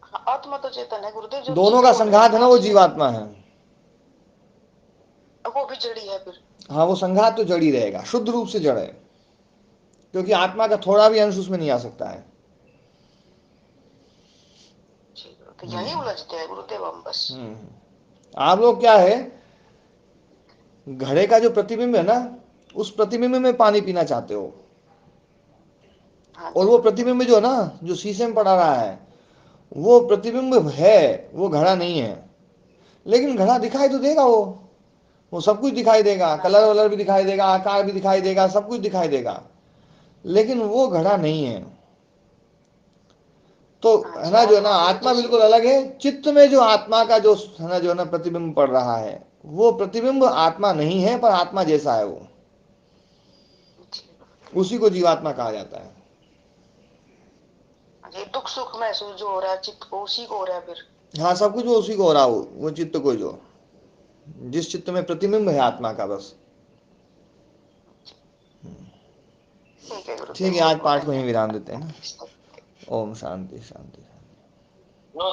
हाँ, आत्मा तो चेतन है गुरुदेव, जो दोनों चित्त का बोल रहे हैं संघात है ना ना, वो उसमें जीवात्मा है। वो भी जड़ी है फिर। हाँ, वो संघात तो जड़ ही रहेगा, शुद्ध रूप से जड़ है, क्योंकि आत्मा का थोड़ा भी अंश उसमें नहीं आ सकता है। तो यही उलझते हैं गुरुदेव हम बस। आप लोग क्या है, घड़े का जो प्रतिबिंब है ना, उस प्रतिबिंब में पानी पीना चाहते हो, हाँ और जी वो गुरुदेव। प्रतिबिंब जो है ना, जो शीशे में पड़ा रहा है, वो प्रतिबिंब है, वो घड़ा नहीं है। लेकिन घड़ा दिखाई तो देगा, वो सब कुछ दिखाई देगा, कलर वलर भी दिखाई देगा, आकार भी दिखाई देगा, सब कुछ दिखाई देगा, लेकिन वो घड़ा नहीं है। तो हाँ है जी, ना, जो है ना, आत्मा गुरु आत्मा जैसी। बिल्कुल अलग है। चित्त में जो आत्मा का जो है ना, जो है ना, प्रतिबिंब पड़ रहा है, वो प्रतिबिंब आत्मा नहीं है, पर आत्मा जैसा है वो, उसी को जीवात्मा कहा जाता है। ये दुख सुख महसूस जो हो रहा है चित्त को, उसी को हो रहा है फिर। हाँ, सब कुछ वो उसी को हो रहा हो, वो चित्त को, जो जिस चित्त में प्रतिबिंब है आत्मा का, बस। ठीक है गुरुदेव, ठीक है, बहुत आज बहुत पाठ को यहीं विराम देते हैं ना। धन्यवाद। ओम शांति शांति। नो